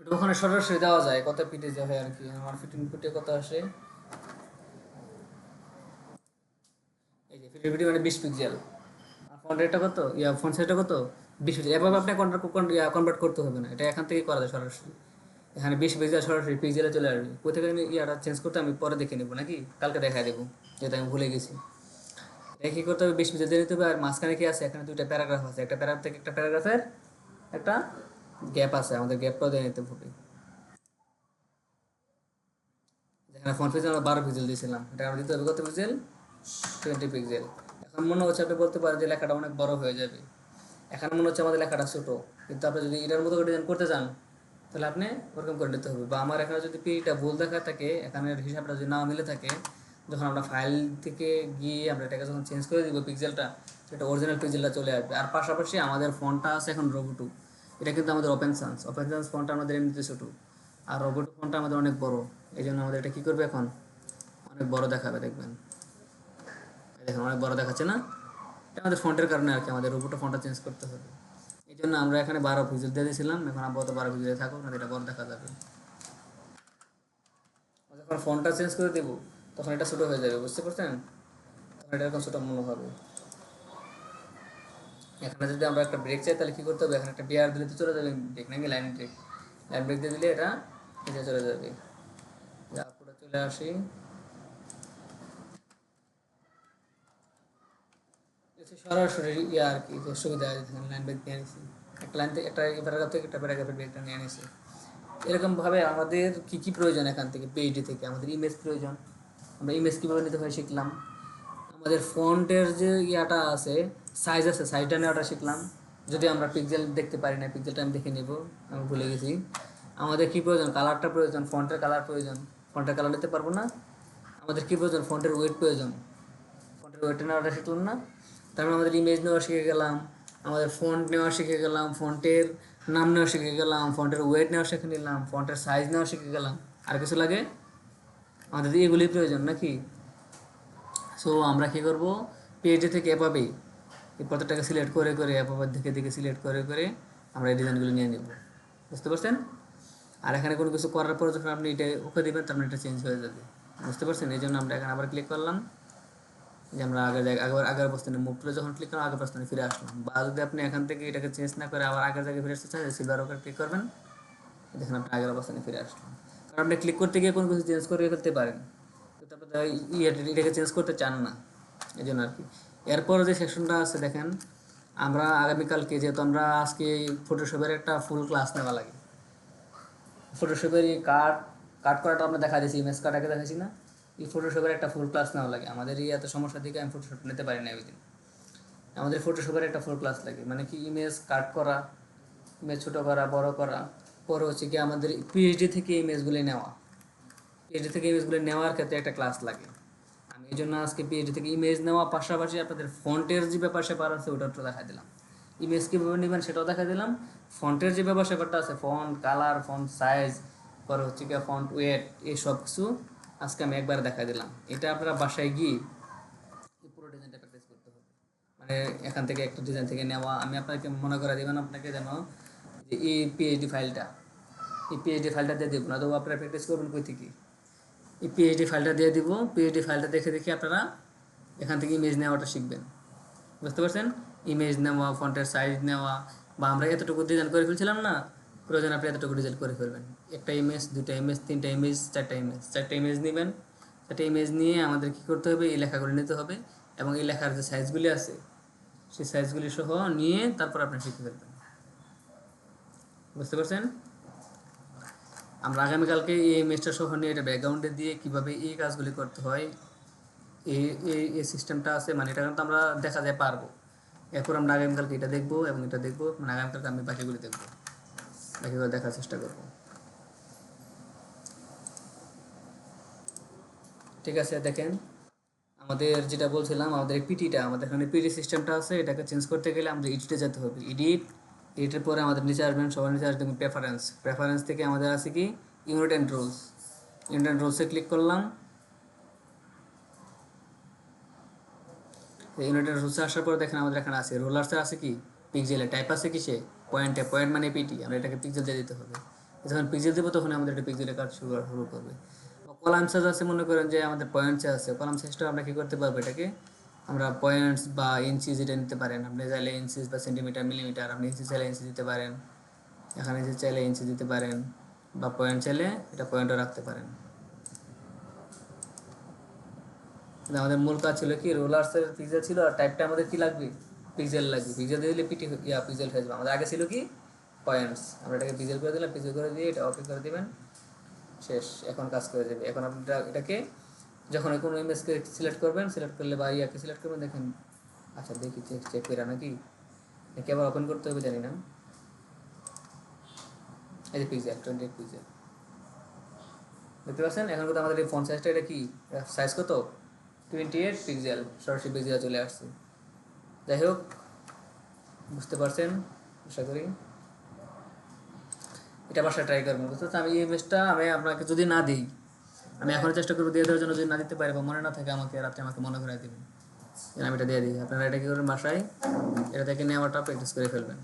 এটা ওখানে সরাসরি দেওয়া যায় কত পিটি যাবে আর কি, আমার 15 পিটি কত আসে, এই যে 15 পিটি মানে 20 পিক্সেল, আর ফন্ট রেটটা কত, ফন্ট সাইজটা কত, 20 পিক্সেল, এভাবে আপনি কনভার্ট করতে হবে না, এটা এখান থেকে করা যায় সরাসরি, এখানে 20 পিক্সেল সরাসরি পিক্সেলে চলে আসবে, কোথায় ইয়াটা চেঞ্জ করতে আমি পরে দেখে নেবো নাকি, কালকে দেখা দেবো, যেটা আমি ভুলে গেছি। এটা কি করতে হবে, 20 পিক্সেল দিয়ে নিতে হবে, আর মাঝখানে কি আছে, এখানে দুইটা প্যারাগ্রাফ আছে, একটা প্যারাগ্রাফ থেকে একটা প্যারাগ্রাফের একটা গ্যাপ আছে, আমাদের গ্যাপটাও দিয়ে নিতে হবে। যেখানে ফ্রন্ট পেজে আমরা 12 পিক্সেল দিয়েছিলাম, এটা আমরা দিতে হবে কত পিক্সেল, 20 পিক্সেল। এখন মনে হচ্ছে আপনি বলতে পারেন যে লেখাটা অনেক বড় হয়ে যাবে, এখন মনে হচ্ছে আমাদের লেখাটা ছোটো, কিন্তু আপনি যদি এটার মতো করে ডিজাইন করতে চান, তাহলে আপনি ওরকম করে নিতে হবে, বা আমার এখানে যদি পিটা ভুল দেখা থাকে, এখানের হিসাবটা যদি না মিলে থাকে, যখন আমরা ফাইল থেকে গিয়ে আমরা এটাকে যখন চেঞ্জ করে দিব পিক্সেলটা, সেটা অরিজিনাল পিক্সেলটা চলে আসবে। আর পাশাপাশি আমাদের ফন্টটা আছে এখন রোবোটু, এটা কিন্তু আমাদের ওপেন সান্স ফন্টটা আমাদের এমনিতে ছোটো, আর রোবোটু ফন্টটা আমাদের অনেক বড়, এই জন্য আমাদের এটা কী করবে, এখন অনেক বড় দেখাবে, দেখবেন, এই দেখেন অনেক বড় দেখাচ্ছে না, এটা আমাদের ফন্টের কারণে আর কি, আমাদের রোবোটু ফন্টটা চেঞ্জ করতে হবে, এই জন্য আমরা এখানে 12 পিক্সেল দিয়ে দিয়েছিলাম, এখন আপাতত 12 পিক্সেল থাকুক না, এটা বড় দেখা যাবে, যখন ফন্টটা চেঞ্জ করে দেবো তখন এটা ছোটো হয়ে যাবে, বুঝতে পারছেন, তখন এটা এরকম ছোটো মনে হবে। এখানে যদি আমরা একটা ব্রেক চাই, তাহলে কী করতে হবে, এখানে একটা বিয়ার দিলে তো চলে যাবে ব্রেক, নাকি লাইন ব্রেক, লাইন ব্রেক দিয়ে দিলে এটা নিচে চলে যাবে, যা পুরো চলে আসি, সরাসরি ইয়ে আর কি, যে সুবিধা লাইন ব্রেক নিয়ে নিছি, একটা লাইন থেকে একটা প্যারাগ্রাফ থেকে একটা প্যারাগ্রাফের ব্রেকটা নিয়ে নিছি। এরকমভাবে আমাদের কী কী প্রয়োজন, এখান থেকে পেইডি থেকে আমাদের ইমেজ প্রয়োজন, আমরা ইমেজ কীভাবে নিতে হয় শিখলাম, আমাদের ফন্টের যে ইয়াটা আছে, সাইজ আছে, সাইজটা নেওয়াটা শিখলাম, যদি আমরা পিক্সেল দেখতে পারি না, পিক্সেলটা আমি দেখে নেব, আমি ভুলে গেছি। আমাদের কী প্রয়োজন, কালারটা প্রয়োজন, ফন্টের কালার প্রয়োজন, ফন্টের কালার নিতে পারবো না, আমাদের কী প্রয়োজন, ফন্টের ওয়েট প্রয়োজন, ফন্টের ওয়েট নেওয়াটা শিখলাম না, তারপর আমাদের ইমেজ নেওয়া শিখে গেলাম, আমাদের ফন্ট নেওয়া শিখে গেলাম, ফন্টের নাম নেওয়া শিখে গেলাম, ফন্টের ওয়েট নেওয়া শিখে নিলাম, ফন্টের সাইজ নেওয়া শিখে গেলাম, আর কিছু লাগে, আমাদের এগুলি প্রয়োজন নাকি। সো আমরা কী করবো, পেজে থেকে এভাবেই এই প্রত্যেকটাকে সিলেক্ট করে করে এভাবে দেখে দেখে সিলেক্ট করে করে আমরা এই ডিজাইনগুলো নিয়ে নেব, বুঝতে পারছেন। আর এখানে কোনো কিছু করার পর যখন আপনি এটা ওকে দেবেন, তার মানে এটা চেঞ্জ হয়ে যাবে, বুঝতে পারছেন। এই জন্য আমরা এখানে আবার ক্লিক করলাম, যে আমরা আগের জায়গায় আগের অবস্থানে মুভ করে যখন ক্লিক করলাম, আগের অবস্থানে ফিরে আসলাম। বা যদি আপনি এখান থেকে এটাকে চেঞ্জ না করে আবার আগের জায়গায় ফিরে আসতে চান, সিলভার ওকে ক্লিক করবেন, দেখেন আপনি আগের অবস্থানে ফিরে আসলাম। কারণ আপনি ক্লিক করতে গিয়ে কোনো কিছু চেঞ্জ করে ফেলতে পারেন, তো তারপর এটাকে চেঞ্জ করতে চান না, এই জন্য আর কি। এরপর যে সেকশনটা আছে দেখেন, আমরা আগামীকালকে, যেহেতু আমরা আজকে ফটোশপের একটা ফুল ক্লাস নেওয়া লাগে, ফটোশপের এই কাট করাটা আমরা দেখা দিয়েছি, ইমেজ কাট আগে দেখাচ্ছি না, এই ফটোশপের একটা ফুল ক্লাস নেওয়া লাগে। আমাদের এই এত সমস্যা থেকে আমি ফটোশপ নিতে পারি না ওই দিন, আমাদের ফটোশপের একটা ফুল ক্লাস লাগে, মানে কি ইমেজ কাট করা, ইমেজ ছোটো করা, বড় করা, পরে হচ্ছে কি আমাদের পিএইচডি থেকে ইমেজগুলি নেওয়া, পিএইচডি থেকে ইমেজগুলি নেওয়ার ক্ষেত্রে একটা ক্লাস লাগে। এই জন্য আজকে পিএইচডি থেকে ইমেজ নেওয়া পাশাপাশি আপনাদের ফন্টের যে ব্যাপার স্যাপার আছে ওটা একটু দেখা দিলাম। ইমেজ কীভাবে নেবেন সেটাও দেখা দিলাম। ফন্টের যে ব্যাপার স্যাপারটা আছে, ফন্ট কালার, ফন্ট সাইজ, পরে হচ্ছে কি ফন্ট ওয়েট, এই সব কিছু আজকে আমি একবার দেখা দিলাম। এটা আপনারা বাসায় গিয়ে এই পুরো ডিজাইনটা প্র্যাকটিস করতে হবে। মানে এখান থেকে একটা ডিজাইন থেকে নেওয়া, আমি আপনাকে মনে করা দেবেন আপনাকে যেন যে এই পিএইচডি ফাইলটা দিয়ে দেবো না, তো আপনারা প্র্যাকটিস করবেন কই থেকে, এই পিএইচডি ফাইলটা দিয়ে দিব। পিএইচডি ফাইলটা দেখে দেখে আপনারা এখান থেকে ইমেজ নেওয়াটা শিখবেন। বুঝতে পারছেন? ইমেজ নেওয়া, ফন্টের সাইজ নেওয়া, বা আমরা এতটুকু ডিজাইন করে ফেলছিলাম না, প্রয়োজন আপনি এতটুকু ডিজাইন করে ফেলবেন। একটা ইমেজ, দুটা ইমেজ, তিনটা ইমেজ, চারটা ইমেজ নেবেন। চারটা ইমেজ নিয়ে আমাদের কী করতে হবে, এই লেখাগুলি নিতে হবে এবং এই লেখার যে সাইজগুলি আছে সেই সাইজগুলি সহ নিয়ে তারপর আপনি শিখে ফেলবেন। বুঝতে পারছেন? আমরা আগামীকালকে এই ইমেজটা সহ নিয়ে এটা ব্যাকগ্রাউন্ডে দিয়ে কীভাবে এই কাজগুলি করতে হয়, এই এই এই সিস্টেমটা আছে, মানে এটা কিন্তু আমরা দেখা যায় পারবো। এরপর আমরা আগামীকালকে এটা দেখবো এবং এটা দেখবো, মানে আগামীকালকে আমি বাকিগুলি দেখবো, বাকিগুলো দেখার চেষ্টা করবো। ঠিক আছে, দেখেন আমাদের যেটা বলছিলাম, আমাদের পিটিটা, আমাদের এখানে পিটি সিস্টেমটা আছে, এটাকে চেঞ্জ করতে গেলে আমাদের এডিটে যেতে হবে। এডিটের পরে আমাদের নিচে আসবেন, সবার নিচে আসবেন প্রেফারেন্স থেকে আমাদের আছে কি ইউনিট অ্যান্ড রুলসে ক্লিক করলাম। ইউনিট অ্যান্ড রুলসে আসার পর দেখেন আমাদের এখানে আছে রোলার্সে আছে কি পিক্সেলে, টাইপ আছে কিসে পয়েন্ট মানে পিটি, আমরা এটাকে পিক্সেল দিয়ে দিতে হবে। যখন পিক্সেল দেবো তখন আমাদের এটা পিক্সেলে কাজ শুরু করবে। কলাম সাইজ আছে, মনে করেন যে আমাদের পয়েন্ট সাইজ আছে, কলাম সাইজটা আমরা কী করতে পারবো, এটাকে আমরা পয়েন্টস বা ইঞ্চিজ এটা নিতে পারেন। আপনি চাইলে ইঞ্চিজ বা সেন্টিমিটার, মিলিমিটার, আপনি ইঞ্চি চাইলে ইঞ্চি দিতে পারেন, এখানে ইঞ্চি চাইলে ইঞ্চি দিতে পারেন, বা পয়েন্ট চাইলে এটা পয়েন্টও রাখতে পারেন। আমাদের মূল কাজ ছিল কি রোলার্সের পিক্সেল ছিল, আর টাইপটা আমাদের কি লাগবে, পিক্সেল লাগবে। পিক্সেল দিয়ে দিলে পিক্সেল হয়ে যাবে। আমাদের আগে ছিল কি পয়েন্টস, আমরা এটাকে পিক্সেল করে দিলাম, পিক্সেল করে দিয়ে এটা ওকে করে দিবেন, শেষ, এখন কাজ করে দেবে। এখন আপনি এটাকে যখন কোনো ইমেজকে সিলেক্ট করবেন, সিলেক্ট করলে বা ইয়াকে সিলেক্ট করবেন, দেখেন আচ্ছা দেখি চেক করে নাকি একে আবার ওপেন করতে হবে জানি না। এই যে পিক্সেল 28 পিক্সেল দেখতে পাচ্ছেন। এখন কিন্তু আমাদের এই ফন্ট সাইজটা, এটা কি সাইজ কত, 28 পিক্সেল, সরাসরি পিক্সেল চলে আসছে। যাই হোক, বুঝতে পারছেন আশা করি। এটা বাসায় ট্রাই করবেন। বুঝতে পারছেন? আমি এই ইমেজটা আমি আপনাকে যদি না দিই, আমি এখন চেষ্টা করবো দিয়ে দেওয়ার জন্য, যদি না দিতে পারি বা মনে না থাকে আমাকে রাত্রে আমাকে মনে করে দেবেন, আমি এটা দিয়ে দিই। আপনারা এটা কী করবেন, বাসায় এটা থেকে নেওয়াটা প্র্যাকটিস করে ফেলবেন।